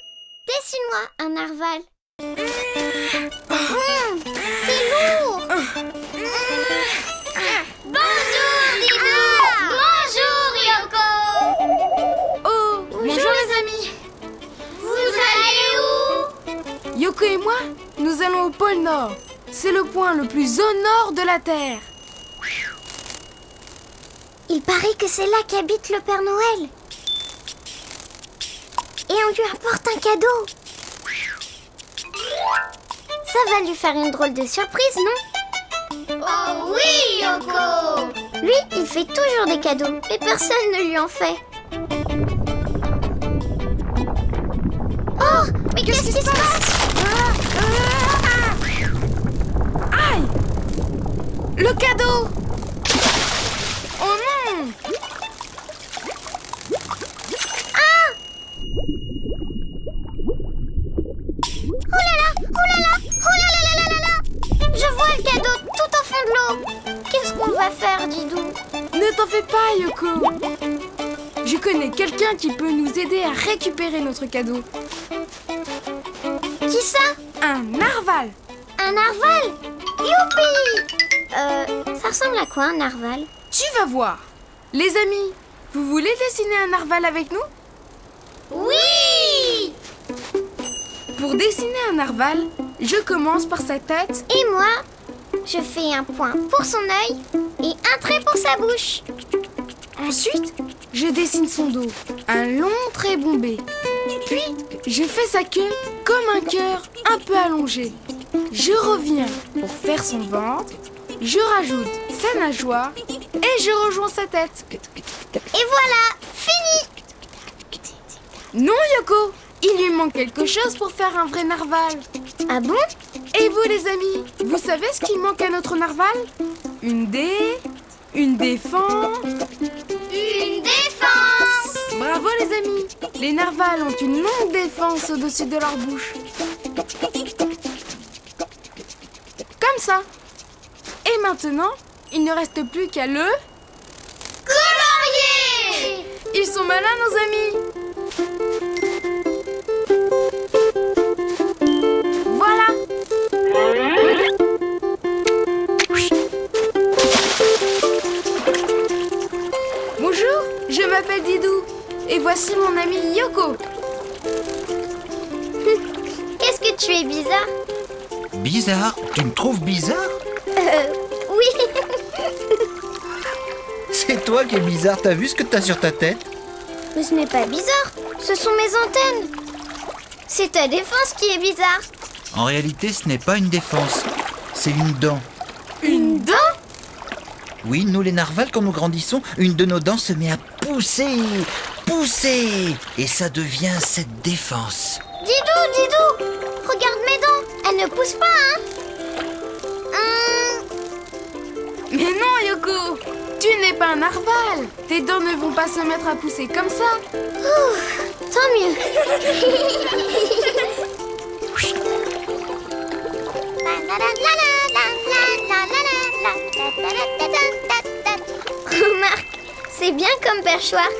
dessine-moi un narval. C'est lourd. Bonjour, Didou. Bonjour, Yoko. Oh, bonjour les amis. Vous allez où? Yoko et moi, nous allons au pôle Nord. C'est le point le plus au nord de la Terre. Il paraît que c'est là qu'habite le Père Noël. Et on lui apporte un cadeau. Ça va lui faire une drôle de surprise, non? Oh oui, Yoko. Lui, il fait toujours des cadeaux et personne ne lui en fait. Oh, mais qu'est-ce qui se passe? Aïe! Le cadeau! Oh non! Je vois le cadeau tout au fond de l'eau. Qu'est-ce qu'on va faire, Didou? Ne t'en fais pas, Yoko. Je connais quelqu'un qui peut nous aider à récupérer notre cadeau. Qui ça? Un narval. Un narval? Youpi! Ça ressemble à quoi, un narval? Tu vas voir. Les amis, vous voulez dessiner un narval avec nous? Oui. Pour dessiner un narval, je commence par sa tête. Et moi, je fais un point pour son œil et un trait pour sa bouche. Ensuite, je dessine son dos, un long trait bombé. Puis, je fais sa queue comme un cœur un peu allongé. Je reviens pour faire son ventre, je rajoute sa nageoire et je rejoins sa tête. Et voilà, fini! Non, Yoko, il lui manque quelque chose pour faire un vrai narval. Ah bon? Et vous, les amis, vous savez ce qui manque à notre narval? Une défense. Une défense. Bravo, les amis. Les narvals ont une longue défense au-dessus de leur bouche. Comme ça. Et maintenant, il ne reste plus qu'à le... Colorier. Ils sont malins, nos amis. Voilà. Bonjour, je m'appelle Didou. Et voici mon ami Yoko. Qu'est-ce que tu es bizarre? Bizarre? Tu me trouves bizarre? Oui. C'est toi qui es bizarre, t'as vu ce que t'as sur ta tête? Mais ce n'est pas bizarre, ce sont mes antennes. C'est ta défense qui est bizarre. En réalité, ce n'est pas une défense, c'est une dent. Une dent? Oui, nous les narvals, quand nous grandissons, une de nos dents se met à pousser, et ça devient cette défense. Didou, regarde mes dents, elles ne poussent pas, hein? Mais non, Yoko, tu n'es pas un narval. Tes dents ne vont pas se mettre à pousser comme ça. tant mieux. Remarque, c'est bien comme perchoir.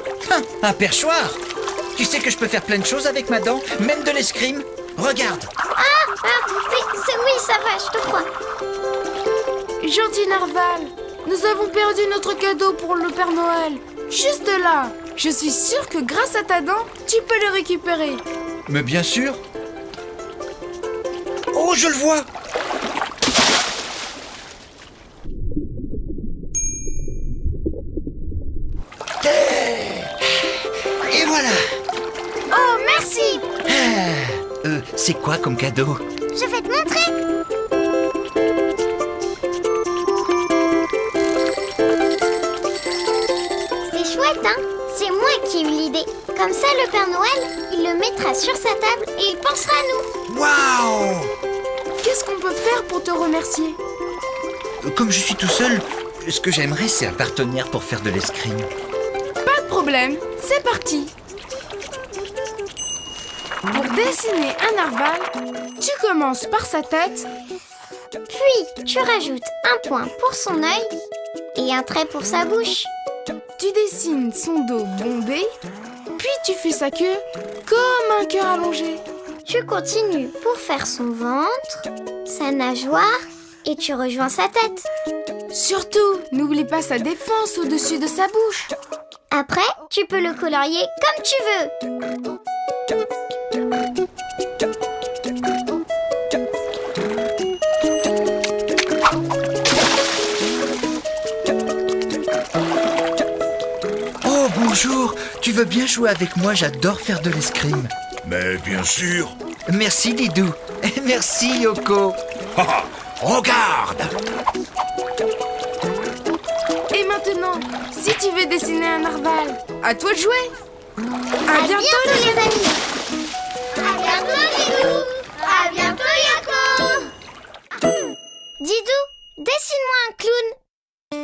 Un perchoir? Tu sais que je peux faire plein de choses avec ma dent, même de l'escrime. Regarde. Oui, ça va, je te crois. Gentil Narval, nous avons perdu notre cadeau pour le Père Noël. Juste là. Je suis sûre que grâce à ta dent, tu peux le récupérer. Mais bien sûr. Oh, je le vois. Et voilà. Oh, merci. C'est quoi comme cadeau? Je vais te montrer. C'est chouette, hein? C'est moi qui ai eu l'idée. Comme ça, le Père Noël, il le mettra sur sa table et il pensera à nous. Waouh! Qu'est-ce qu'on peut faire pour te remercier? Comme je suis tout seul, ce que j'aimerais, c'est un partenaire pour faire de l'escrime. Pas de problème, c'est parti. Pour dessiner un narval, tu commences par sa tête, Puis, tu rajoutes un point pour son œil et un trait pour sa bouche. tu dessines son dos bombé, puis tu fais sa queue comme un cœur allongé. Tu continues pour faire son ventre, sa nageoire et tu rejoins sa tête. Surtout, n'oublie pas sa défense au-dessus de sa bouche. Après, tu peux le colorier comme tu veux. Oh, bonjour. Tu veux bien jouer avec moi? J'adore faire de l'escrime. Mais bien sûr. Merci, Didou. Merci, Yoko. Ah, regarde. Et maintenant, si tu veux dessiner un narval, à toi de jouer. À bientôt les amis. À bientôt, Didou. À bientôt, Yoko. Didou, dessine-moi un clown.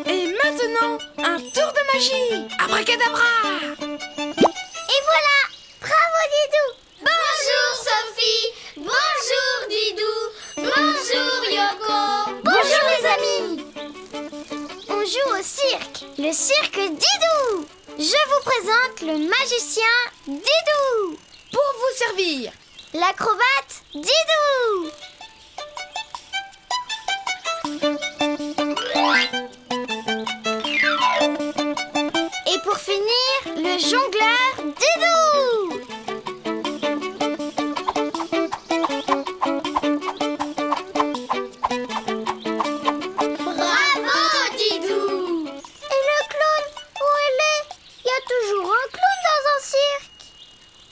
Et maintenant, un tour de magie. Abracadabra. Et voilà. Bravo Didou. Bonjour, Sophie. Bonjour, Didou. Bonjour, Yoko. Bonjour les amis. On joue au cirque. Le cirque Didou. Je vous présente le magicien Didou. Pour vous servir. L'acrobate Didou. Et pour finir, le jongleur Didou. Bravo, Didou. Et le clown, où elle est? Il y a toujours un clown dans un cirque.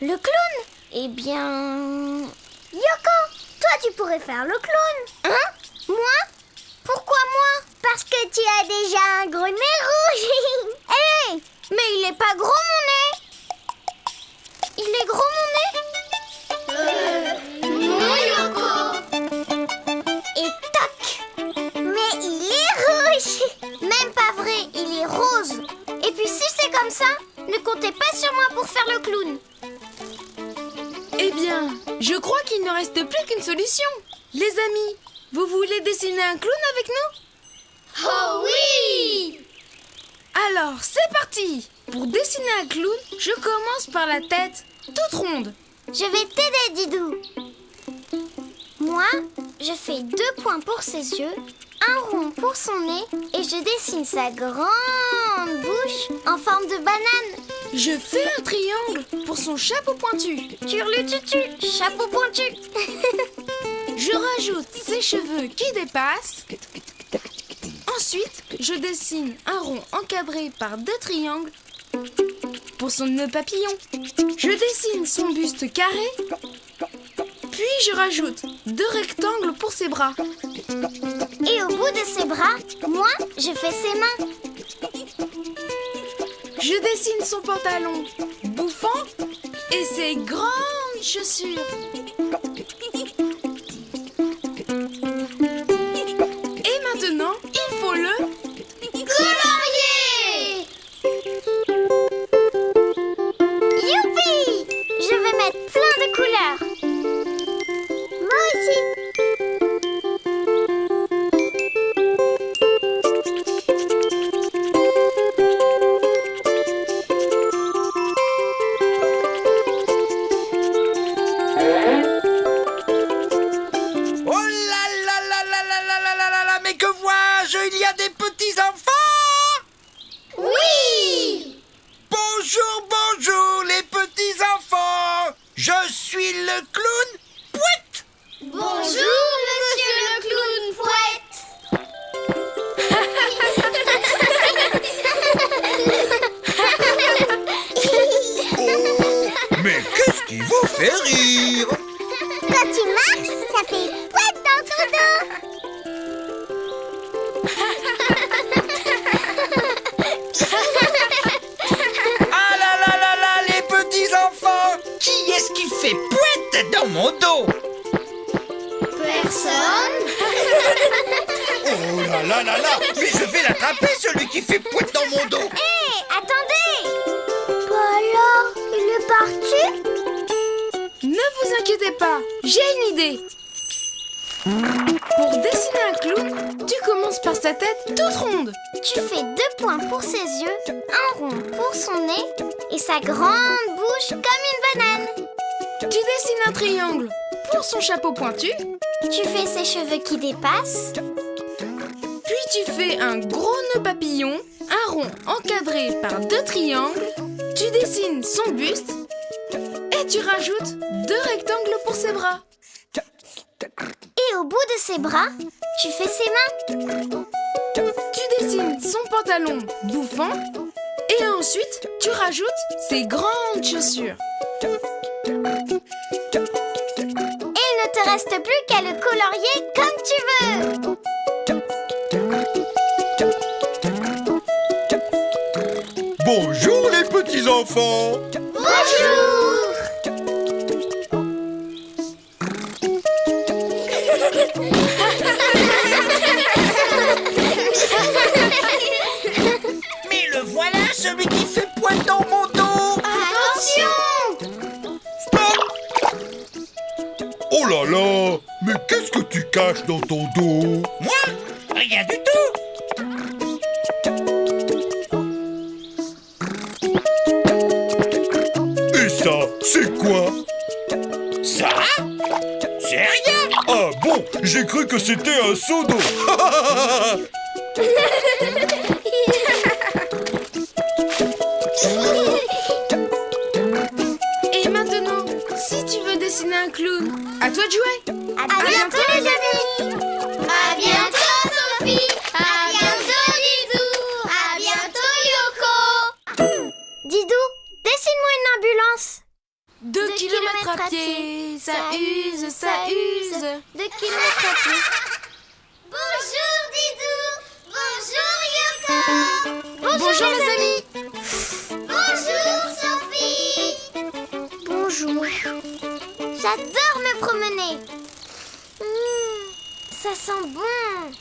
Le clown? Eh bien... Yoko, toi tu pourrais faire le clown. Hein? Moi? Pourquoi moi? Parce que tu as déjà un gros nez rouge. Hé, mais il est pas gros mon nez. Il est gros mon nez? Non, Yoko. Et toc! Mais il est rouge! Même pas vrai, il est rose. Et puis si c'est comme ça, ne comptez pas sur moi pour faire le clown. Eh bien, je crois qu'il ne reste plus qu'une solution. Les amis, vous voulez dessiner un clown avec nous? Oh oui. Alors, c'est parti. Pour dessiner un clown, je commence par la tête toute ronde. Je vais t'aider, Didou. Moi, je fais 2 points pour ses yeux, un rond pour son nez et je dessine sa grande bouche en forme de banane. Je fais un triangle pour son chapeau pointu. Turlututu, chapeau pointu. Je rajoute ses cheveux qui dépassent. Ensuite, je dessine un rond encadré par 2 triangles pour son nœud papillon. Je dessine son buste carré. Puis je rajoute 2 rectangles pour ses bras. Et au bout de ses bras, moi, je fais ses mains. Je dessine son pantalon bouffant et ses grandes chaussures. Et maintenant, il faut le Colorier. Youpi! Je là là là, mais je vais l'attraper, celui qui fait poète dans mon dos. Hé, attendez! Bah alors, il est parti? Ne vous inquiétez pas, j'ai une idée. Pour dessiner un clown, tu commences par sa tête toute ronde. Tu fais 2 points pour ses yeux, un rond pour son nez et sa grande bouche comme une banane. Tu dessines un triangle pour son chapeau pointu. Tu fais ses cheveux qui dépassent. Puis tu fais un gros nœud papillon, un rond encadré par 2 triangles. Tu dessines son buste et tu rajoutes 2 rectangles pour ses bras. Et au bout de ses bras, tu fais ses mains. Tu dessines son pantalon bouffant et ensuite tu rajoutes ses grandes chaussures. Il ne te reste plus qu'à le colorier comme tu veux. Bonjour les petits enfants. Bonjour. Mais le voilà, celui qui fait poète dans mon dos. Attention! Stop! Oh là là, mais qu'est-ce que tu caches dans ton dos? Moi? Rien du tout. Et ça, c'est quoi? Ça? C'est rien. Ah bon, j'ai cru que c'était un seau d'eau. Et maintenant, si tu veux dessiner un clown, à toi de jouer. À bientôt les amis. À bientôt, Sophie. À bientôt, Didou. À bientôt, Yoko. Didou, dessine-moi une ambulance. 2 kilomètres à pied, ça use, ça use. 2 kilomètres à pied. Bonjour, Didou. Bonjour, Yoko. Bonjour les amis. Bonjour, Sophie. Bonjour. J'adore me promener. Ça sent bon.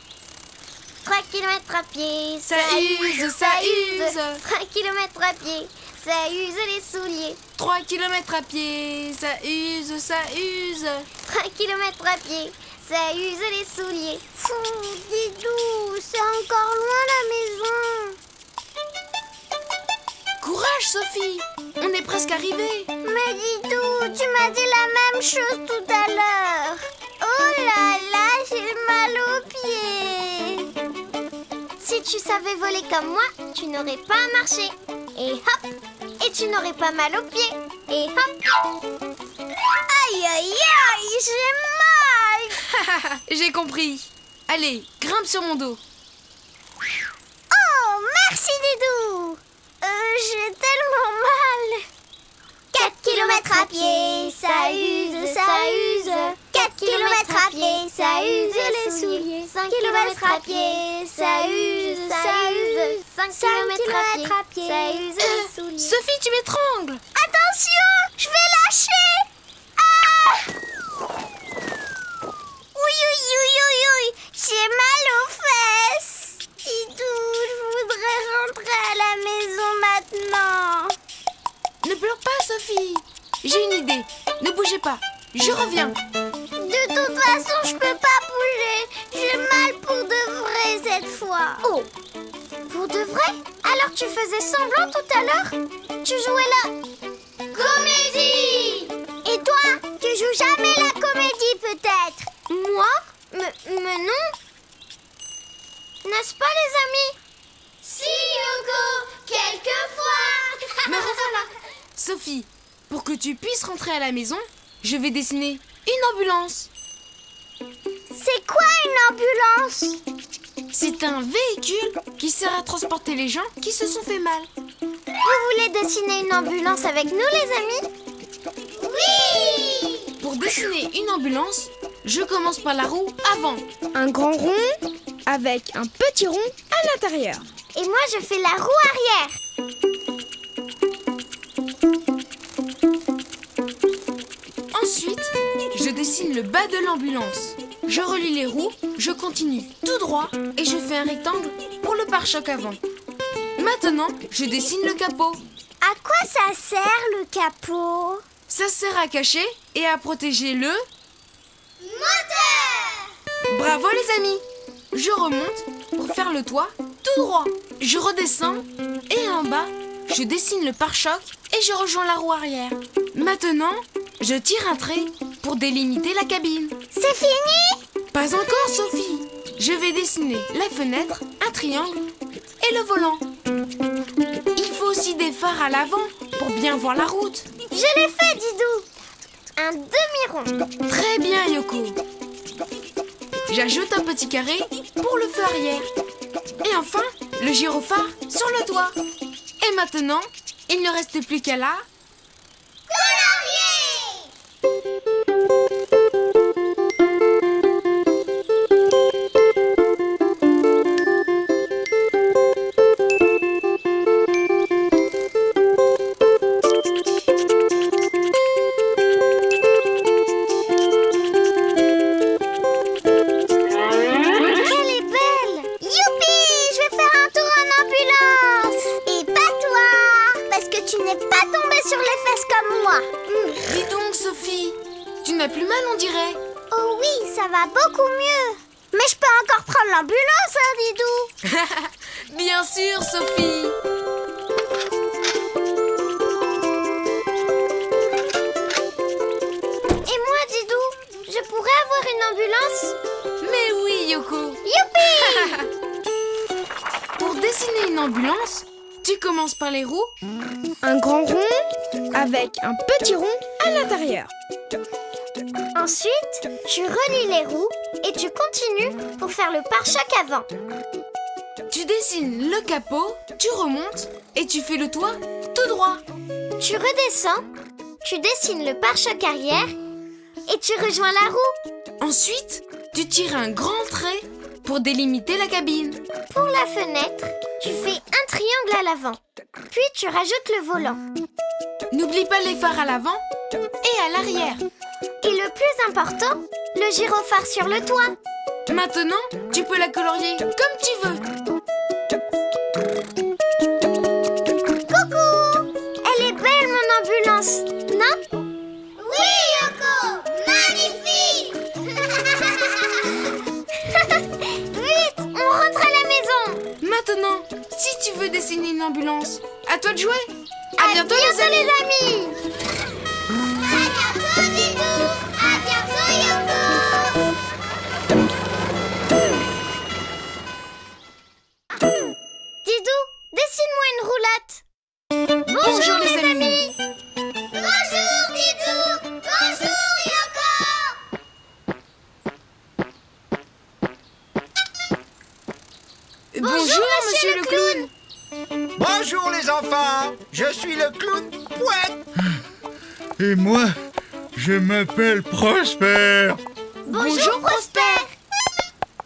3 kilomètres à pied, Ça use, ça use. 3 kilomètres à pied, ça use les souliers. 3 kilomètres à pied, ça use, ça use. 3 kilomètres à pied, ça use les souliers. Didou, c'est encore loin la maison. Courage Sophie, on est presque arrivé. Mais Didou, tu m'as dit la même chose tout à l'heure. Oh là là, j'ai mal aux pieds. Si tu savais voler comme moi, tu n'aurais pas à marcher. Et hop, et tu n'aurais pas mal aux pieds. Et hop. Aïe aïe aïe, j'ai mal. J'ai compris. Allez, grimpe sur mon dos. Oh, merci Didou. J'ai tellement mal. 4 kilomètres à pied, ça use, ça use. 4 kilomètres à pied, ça use les souliers. 5 kilomètres à pied, ça use, ça use. 5 kilomètres à pied, ça use les souliers. Sophie, tu m'étrangles. Attention, je vais lâcher. Ah! Oui, oui, oui, oui, oui, j'ai mal aux fesses. Didou, je voudrais rentrer à la maison maintenant. Ne pleure pas Sophie. J'ai une idée. Ne bougez pas. Je reviens. De toute façon, je peux pas bouger. J'ai mal pour de vrai cette fois. Oh, pour de vrai? Alors tu faisais semblant tout à l'heure? Tu jouais la Comédie. Et toi, tu joues jamais la comédie peut-être? Moi? Mais non. N'est-ce pas les amis? Si, Yoko, quelquefois. Me revoilà. Sophie, pour que tu puisses rentrer à la maison, je vais dessiner une ambulance. C'est quoi une ambulance? C'est un véhicule qui sert à transporter les gens qui se sont fait mal. Vous voulez dessiner une ambulance avec nous les amis? Oui. Pour dessiner une ambulance, je commence par la roue avant. Un grand rond avec un petit rond à l'intérieur. Et moi je fais la roue arrière. Ensuite, je dessine le bas de l'ambulance. je relie les roues, je continue tout droit et je fais un rectangle pour le pare-choc avant. Maintenant, je dessine le capot. À quoi ça sert le capot? Ça sert à cacher et à protéger le... Moteur! Bravo les amis! Je remonte pour faire le toit tout droit. Je redescends et en bas, je dessine le pare-choc et je rejoins la roue arrière. Maintenant, je tire un trait pour délimiter la cabine. C'est fini? Pas encore, Sophie. Je vais dessiner la fenêtre, un triangle et le volant. Il faut aussi des phares à l'avant pour bien voir la route. Je l'ai fait, Didou. Un demi-rond. Très bien, Yoko. J'ajoute un petit carré pour le feu arrière. Et enfin, le gyrophare sur le toit. Et maintenant, il ne reste plus qu'à la... Plus mal, on dirait. Oh oui, ça va beaucoup mieux. Mais je peux encore prendre l'ambulance, hein, Didou? Bien sûr, Sophie. Et moi, Didou, je pourrais avoir une ambulance? Mais oui, Yoko. Youpi! Pour dessiner une ambulance, tu commences par les roues. Un grand rond avec un petit rond à l'intérieur. Ensuite, tu relis les roues et tu continues pour faire le pare-choc avant. Tu dessines le capot, tu remontes et tu fais le toit tout droit. Tu redescends, tu dessines le pare-choc arrière et tu rejoins la roue. Ensuite, tu tires un grand trait pour délimiter la cabine. Pour la fenêtre, tu fais un triangle à l'avant. Puis tu rajoutes le volant. N'oublie pas les phares à l'avant et à l'arrière. Et le plus important, le gyrophare sur le toit. Maintenant, tu peux la colorier comme tu veux. Coucou! Elle est belle, mon ambulance, non? Oui, Yoko! Magnifique! Vite, on rentre à la maison. Maintenant, si tu veux dessiner une ambulance, à toi de jouer. À bientôt, les amis. À bientôt, Didou! À bientôt, Yoko! Didou, dessine-moi une roulotte. Bonjour les amis. Bonjour, Didou! Bonjour, Yoko! Bonjour, monsieur le clown. Bonjour les enfants, je suis le clown Pouette. Et moi, je m'appelle Prosper. Bonjour, Prosper.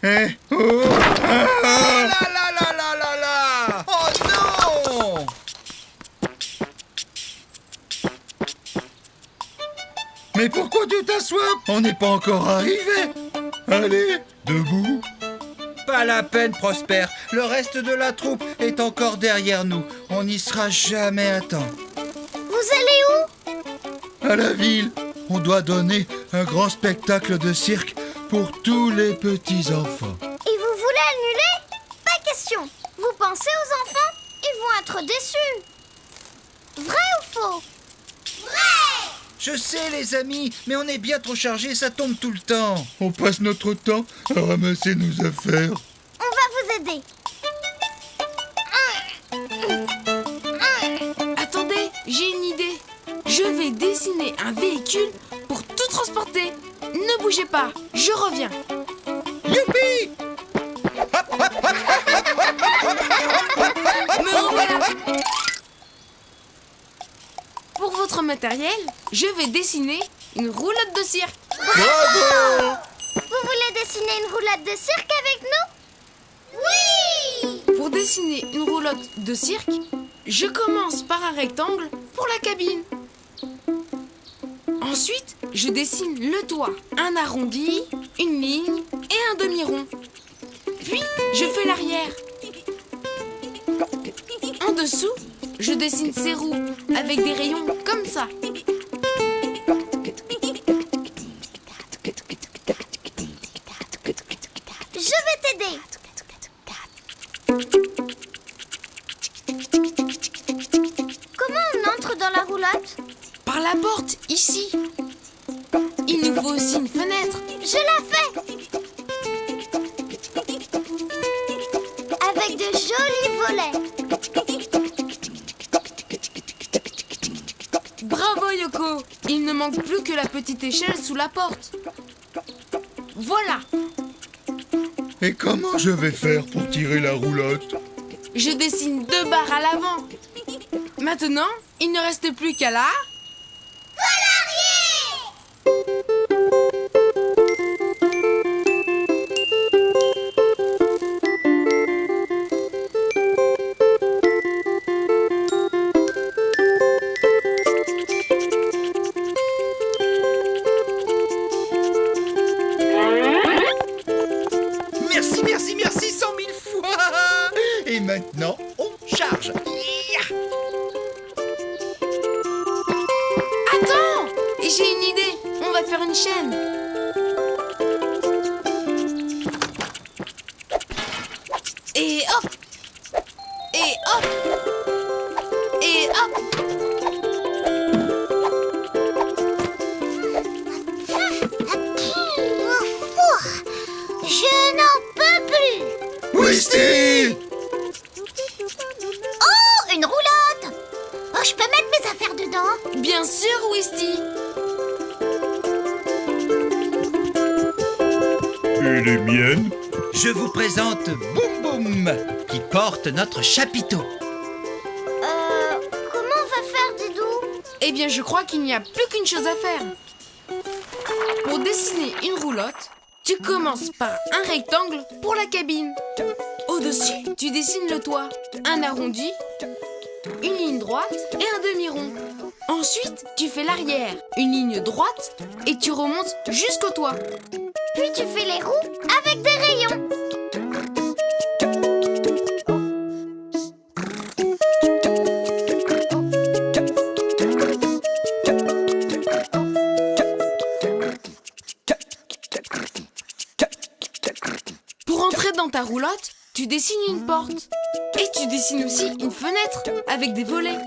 Eh, oh, ah, Oh là là là là là là! Oh non! mais pourquoi tu t'assois? On n'est pas encore arrivé. Allez, debout. Pas la peine, Prosper. Le reste de la troupe est encore derrière nous. On n'y sera jamais à temps. Vous allez où? À la ville, on doit donner un grand spectacle de cirque pour tous les petits-enfants. Et vous voulez annuler? Pas question. Vous pensez aux enfants? Ils vont être déçus. Vrai ou faux? Je sais, les amis, mais on est bien trop chargés, ça tombe tout le temps. On passe notre temps à ramasser nos affaires. On va vous aider. Attendez, j'ai une idée. Je vais dessiner un véhicule pour tout transporter. Ne bougez pas, je reviens. Youpi! Me revoilà. Pour votre matériel, je vais dessiner une roulotte de cirque. Bravo! Vous voulez dessiner une roulotte de cirque avec nous? Oui! Pour dessiner une roulotte de cirque, je commence par un rectangle pour la cabine. Ensuite, je dessine le toit, un arrondi une ligne et un demi-rond. Puis, je fais l'arrière. En dessous, je dessine ces roues avec des rayons comme ça. Je vais t'aider. Comment on entre dans la roulotte? Par la porte, ici. Il nous faut aussi une fenêtre. Je la fais. Avec de jolis volets. Bravo Yoko! Il ne manque plus que la petite échelle sous la porte. Voilà! Et comment je vais faire pour tirer la roulotte? Je dessine 2 barres à l'avant. Maintenant, il ne reste plus qu'à la... Merci 100 000 fois. Et maintenant, on charge. Attends! J'ai une idée. On va faire une chaîne. Et hop! Et hop! Et hop! Je n'en peux plus. Whisty! Oh, une roulotte. Oh, je peux mettre mes affaires dedans? Bien sûr, Whisty. Et les miennes? Je vous présente Boum Boum, qui porte notre chapiteau. Comment on va faire, Didou? Eh bien, je crois qu'il n'y a plus qu'une chose à faire. Pour dessiner une roulotte, tu commences par un rectangle pour la cabine. Au-dessus, tu dessines le toit, un arrondi, une ligne droite et un demi-rond. Ensuite, tu fais l'arrière, une ligne droite et tu remontes jusqu'au toit. Puis tu fais les roues avec des rayons. Pour entrer dans ta roulotte, tu dessines une porte. Et tu dessines aussi une fenêtre avec des volets.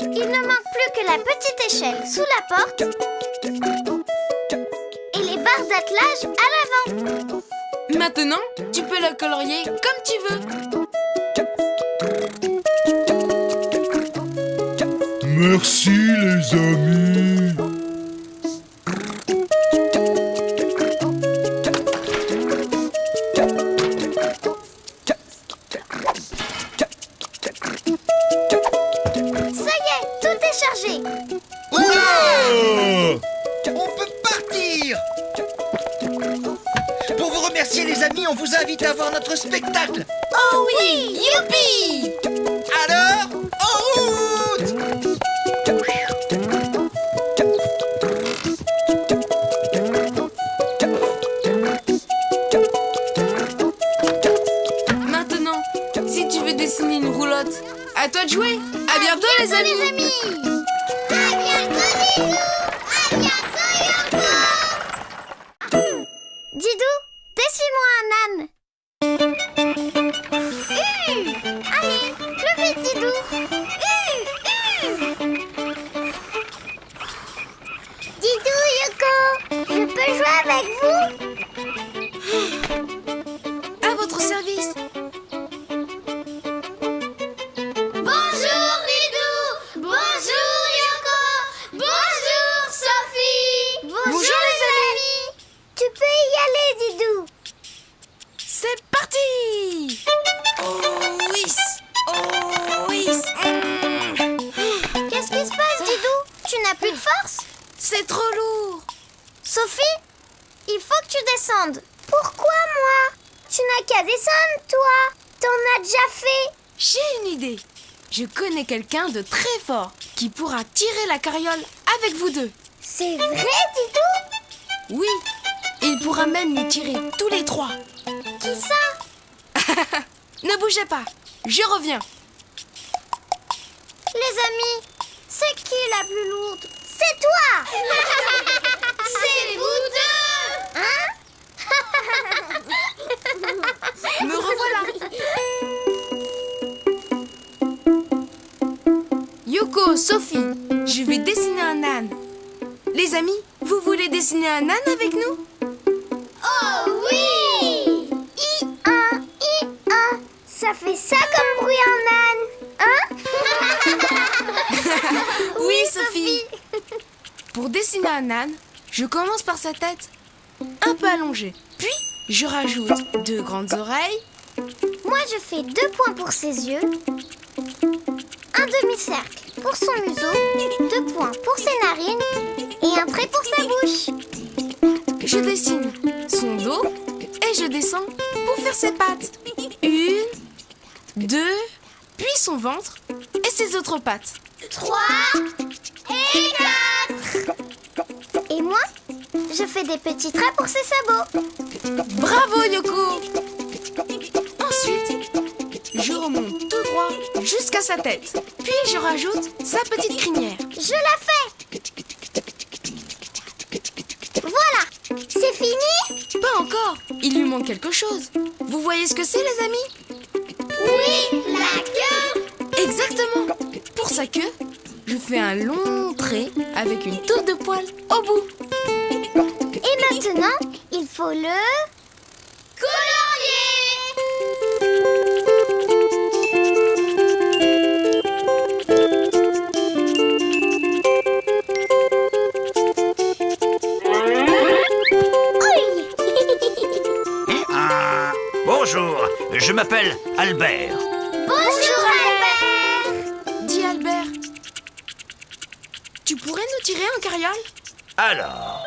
Il ne manque plus que la petite échelle sous la porte et les barres d'attelage à l'avant. Maintenant, tu peux la colorier comme tu veux. Merci les amis. Ça y est, tout est chargé. Hurrah! On peut partir. Pour vous remercier les amis, on vous invite à voir notre spectacle. Oh oui, youpi! Alors, en route! Maintenant, si tu veux dessiner une roulotte, à toi de jouer. À bientôt les amis. À bientôt, Didou. À bientôt, Yoko. Didou, dessine-moi un âne. Allez, plus vite, Didou. Didou, Yoko, je peux jouer avec vous? À votre service. Bonjour Didou. Bonjour Yoko. Bonjour Sophie. Bonjour les amis. Tu peux y aller, Didou. C'est parti! Oh oui! Oh oui! Qu'est-ce qui se passe, Didou? Tu n'as plus de force? C'est trop lourd! Sophie, il faut que tu descendes. Pourquoi moi? Tu n'as qu'à descendre, toi. T'en as déjà fait. J'ai une idée. Je connais quelqu'un de très fort qui pourra tirer la carriole avec vous deux. C'est vrai, Didou? Oui, il pourra même nous tirer tous les trois. Qui ça? Ne bougez pas, je reviens. Les amis, c'est qui la plus lourde? C'est toi! C'est vous deux! Hein? Me revoilà. Yoko, Sophie, je vais dessiner un âne. Les amis, vous voulez dessiner un âne avec nous? Oh oui! I-1, I-1. Ça fait ça comme bruit en âne, hein? Oui, Sophie. Pour dessiner un âne, je commence par sa tête un peu allongée. Puis, je rajoute 2 grandes oreilles. Moi, je fais 2 points pour ses yeux, un demi-cercle pour son museau, 2 points pour ses narines et un trait pour sa bouche. Je dessine son dos et je descends pour faire ses pattes. 1, 2, puis son ventre et ses autres pattes. 3 et 4. Et moi, je fais des petits traits pour ses sabots. Bravo, Yoko! Ensuite, je remonte tout droit jusqu'à sa tête. Puis je rajoute sa petite crinière. Je la fais. Voilà, c'est fini? Pas encore, il lui manque quelque chose. Vous voyez ce que c'est, les amis? Oui, la queue. Exactement. Pour sa queue, je fais un long trait avec une touffe de poils au bout. Et maintenant, il faut le... Bonjour, je m'appelle Albert. Bonjour, Albert. Dis Albert, tu pourrais nous tirer en carriole? Alors,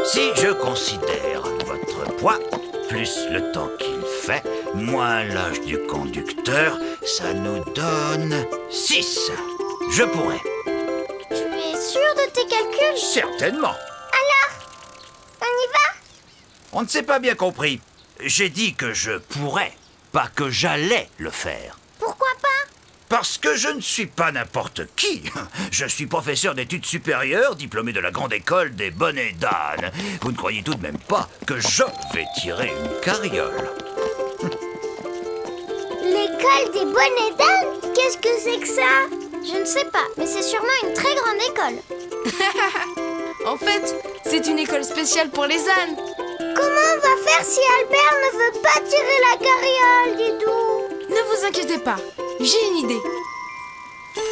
si je considère votre poids, plus le temps qu'il fait, moins l'âge du conducteur, ça nous donne 6. Je pourrais. Tu es sûr de tes calculs? Certainement. Alors, on y va? On ne s'est pas bien compris. J'ai dit que je pourrais, pas que j'allais le faire. Pourquoi pas? Parce que je ne suis pas n'importe qui. Je suis professeur d'études supérieures, diplômé de la grande école des bonnets d'âne. Vous ne croyez tout de même pas que je vais tirer une carriole? L'école des bonnets d'âne? Qu'est-ce que c'est que ça? Je ne sais pas, mais c'est sûrement une très grande école. En fait, c'est une école spéciale pour les ânes. Comment on va faire si Albert ne veut pas tirer la carriole, Didou? Ne vous inquiétez pas, j'ai une idée.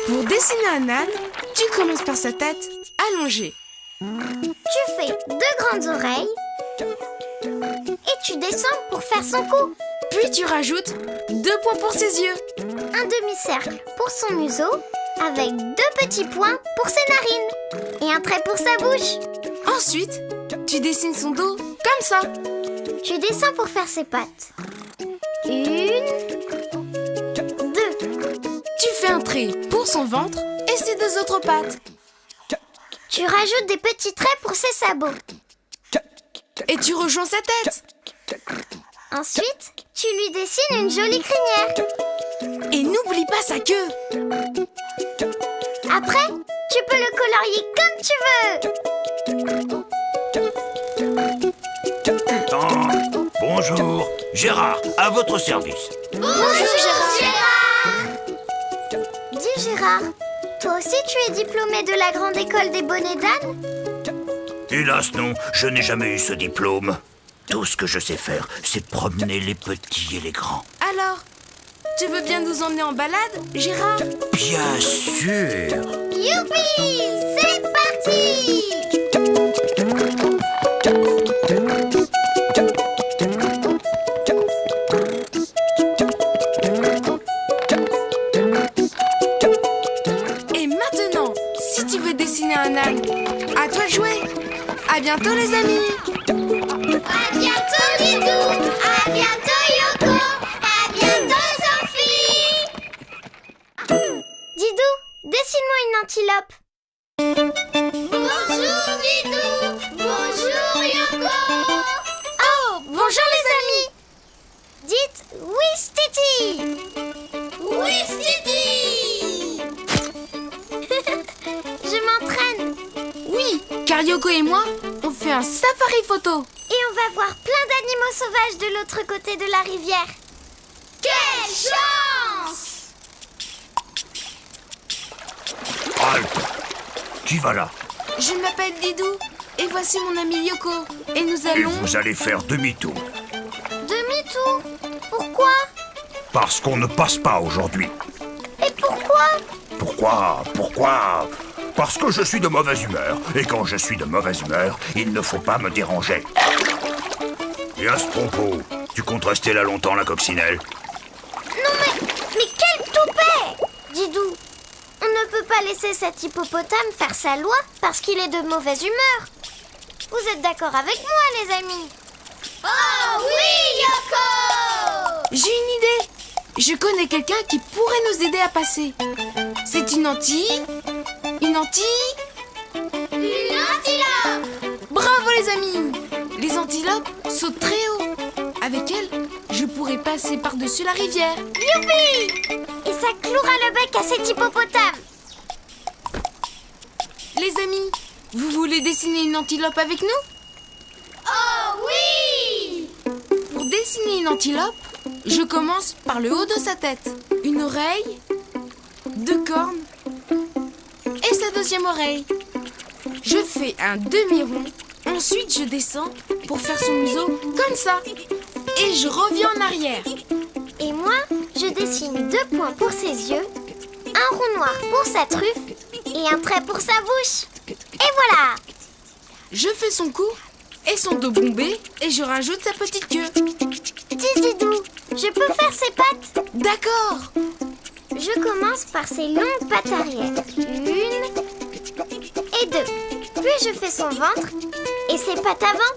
Pour dessiner un âne, tu commences par sa tête allongée. Tu fais 2 grandes oreilles et tu descends pour faire son cou. Puis tu rajoutes 2 points pour ses yeux. Un demi-cercle pour son museau avec 2 petits points pour ses narines et un trait pour sa bouche. Ensuite, tu dessines son dos comme ça. Tu descends pour faire ses pattes. 1, 2. Tu fais un trait pour son ventre et ses 2 autres pattes. Tu rajoutes des petits traits pour ses sabots. Et tu rejoins sa tête. Ensuite, tu lui dessines une jolie crinière. Et n'oublie pas sa queue. Après, tu peux le colorier comme tu veux. Bonjour, Gérard, à votre service. Bonjour Gérard. Dis Gérard, toi aussi tu es diplômé de la grande école des bonnets d'âne? Hélas non, je n'ai jamais eu ce diplôme. Tout ce que je sais faire, c'est promener les petits et les grands. Alors, tu veux bien nous emmener en balade, Gérard? Bien sûr. Youpi! C'est parti! Et maintenant, si tu veux dessiner un âne, à toi de jouer. À bientôt les amis. À bientôt, Didou. À bientôt, Yoko. À bientôt, Sophie. antilope. Bonjour Didou. Bonjour Yoko. Oh, bonjour les amis. Dites Ouistiti. Ouistiti. Je m'entraîne. Oui, car Yoko et moi, on fait un safari photo. Et on va voir plein d'animaux sauvages de l'autre côté de la rivière. Quelle chance! Halte! Qui va là? Je m'appelle Didou et voici mon ami Yoko. Et nous Et allons... vous allez faire demi-tour. Demi-tour. Pourquoi? Parce qu'on ne passe pas aujourd'hui. Et pourquoi? Pourquoi? Parce que je suis de mauvaise humeur. Et quand je suis de mauvaise humeur, il ne faut pas me déranger. Et à ce propos, tu comptes rester là longtemps, la coccinelle? Non mais quel toupet! Didou, on ne peut pas laisser cet hippopotame faire sa loi parce qu'il est de mauvaise humeur. Vous êtes d'accord avec moi, les amis? Oh oui, Yoko! J'ai une idée. Je connais quelqu'un qui pourrait nous aider à passer. C'est une antillope. Une antilope! Bravo les amis. Les antilopes sautent très haut. Avec elles, je pourrais passer par-dessus la rivière. Youpi! Et ça clouera le bec à cet hippopotame. Les amis, vous voulez dessiner une antilope avec nous? Oh oui! Pour dessiner une antilope, je commence par le haut de sa tête. Une oreille, 2 cornes et sa deuxième oreille. Je fais un demi-rond. Ensuite, je descends pour faire son museau comme ça. Et je reviens en arrière. Et moi, je dessine 2 points pour ses yeux, un rond noir pour sa truffe et un trait pour sa bouche. Et voilà! Je fais son cou et son dos bombé et je rajoute sa petite queue. Dis Didou, je peux faire ses pattes? D'accord. Je commence par ses longues pattes arrière. 1 et 2. Puis je fais son ventre et ses pattes avant.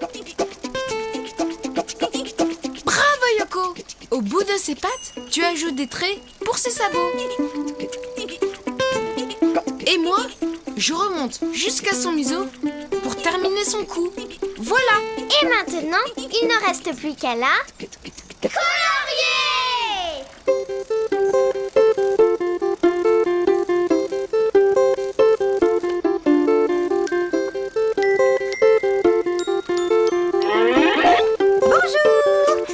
Bravo Yoko. Au bout de ses pattes, tu ajoutes des traits pour ses sabots. Et moi, je remonte jusqu'à son museau pour terminer son cou. Voilà. Et maintenant, il ne reste plus qu'à la... Colorier!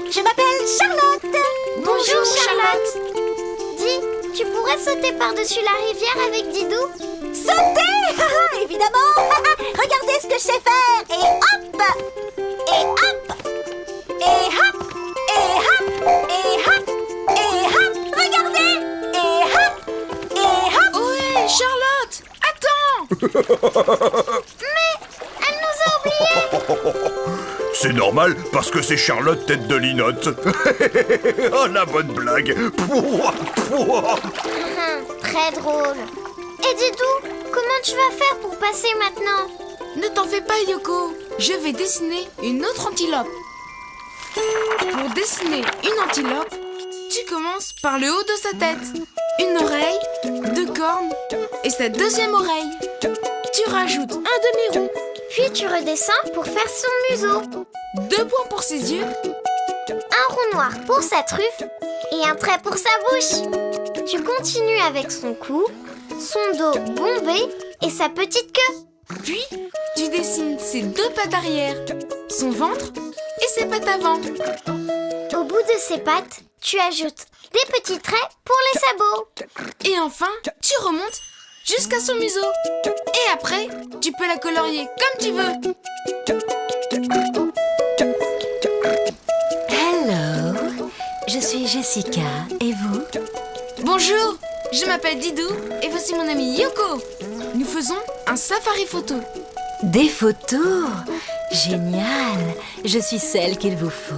Je m'appelle Charlotte. Bonjour Charlotte. Dis, tu pourrais sauter par-dessus la rivière avec Didou? Sauter. Évidemment. Regardez ce que je sais faire. Et hop. Et hop. Et hop. Et hop. Et hop. Et hop. Regardez. Et hop. Et hop. Ouais, Charlotte, attends. Mais elle nous a oubliés. C'est normal, parce que c'est Charlotte tête de linotte. Oh, la bonne blague. Pouah, pouah. Très drôle. Et Didou, comment tu vas faire pour passer maintenant? Ne t'en fais pas Yoko. Je vais dessiner une autre antilope. Pour dessiner une antilope, tu commences par le haut de sa tête. Une oreille, 2 cornes et sa deuxième oreille. Tu rajoutes un demi-rond. Puis tu redescends pour faire son museau. 2 points pour ses yeux. Un rond noir pour sa truffe et un trait pour sa bouche. Tu continues avec son cou, son dos bombé et sa petite queue. Puis, tu dessines ses 2 pattes arrière, son ventre et ses pattes avant. Au bout de ses pattes, tu ajoutes des petits traits pour les sabots. Et enfin, tu remontes jusqu'à son museau. Et après, tu peux la colorier comme tu veux. Hello. Je suis Jessica. Et vous? Bonjour, je m'appelle Didou et voici mon ami Yoko. Nous faisons un safari photo. Des photos? Génial. Je suis celle qu'il vous faut.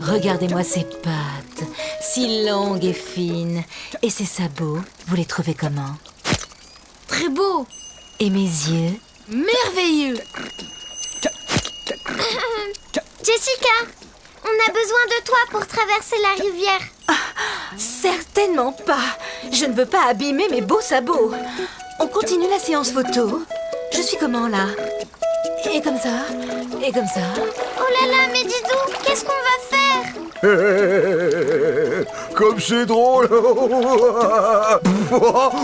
Regardez-moi ces pattes, si longues et fines. Et ces sabots, vous les trouvez comment? Très beau. Et mes yeux? Merveilleux. Jessica, on a besoin de toi pour traverser la rivière. Certainement pas. Je ne veux pas abîmer mes beaux sabots. on continue la séance photo. Je suis comment là? Et comme ça? Et comme ça? Oh là là, mais Didou, qu'est-ce qu'on va faire? Comme c'est drôle.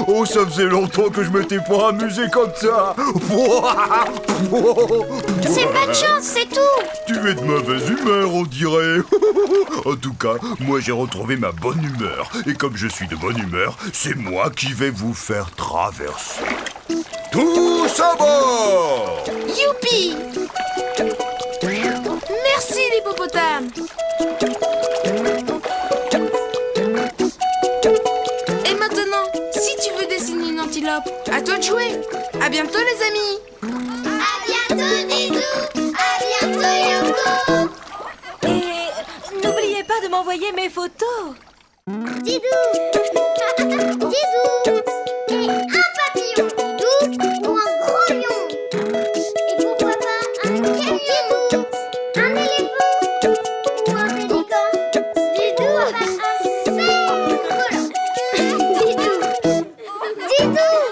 Oh, ça faisait longtemps que je m'étais pas amusé comme ça. C'est pas de chance, c'est tout. Tu es de mauvaise humeur, on dirait. En tout cas, moi j'ai retrouvé ma bonne humeur. Et comme je suis de bonne humeur, c'est moi qui vais vous faire traverser. Tous à bord! Youpi! Merci l'hippopotame. Et maintenant, si tu veux dessiner une antilope, à toi de jouer. À bientôt les amis. À bientôt, Didou. À bientôt, Yoko. Et n'oubliez pas de m'envoyer mes photos. Didou. Didou. Et un papillon, Didou, ou un gros lion. Et pourquoi pas un camion, un éléphant ou un pélican. Didou, enfin assez drôle. Didou. Didou.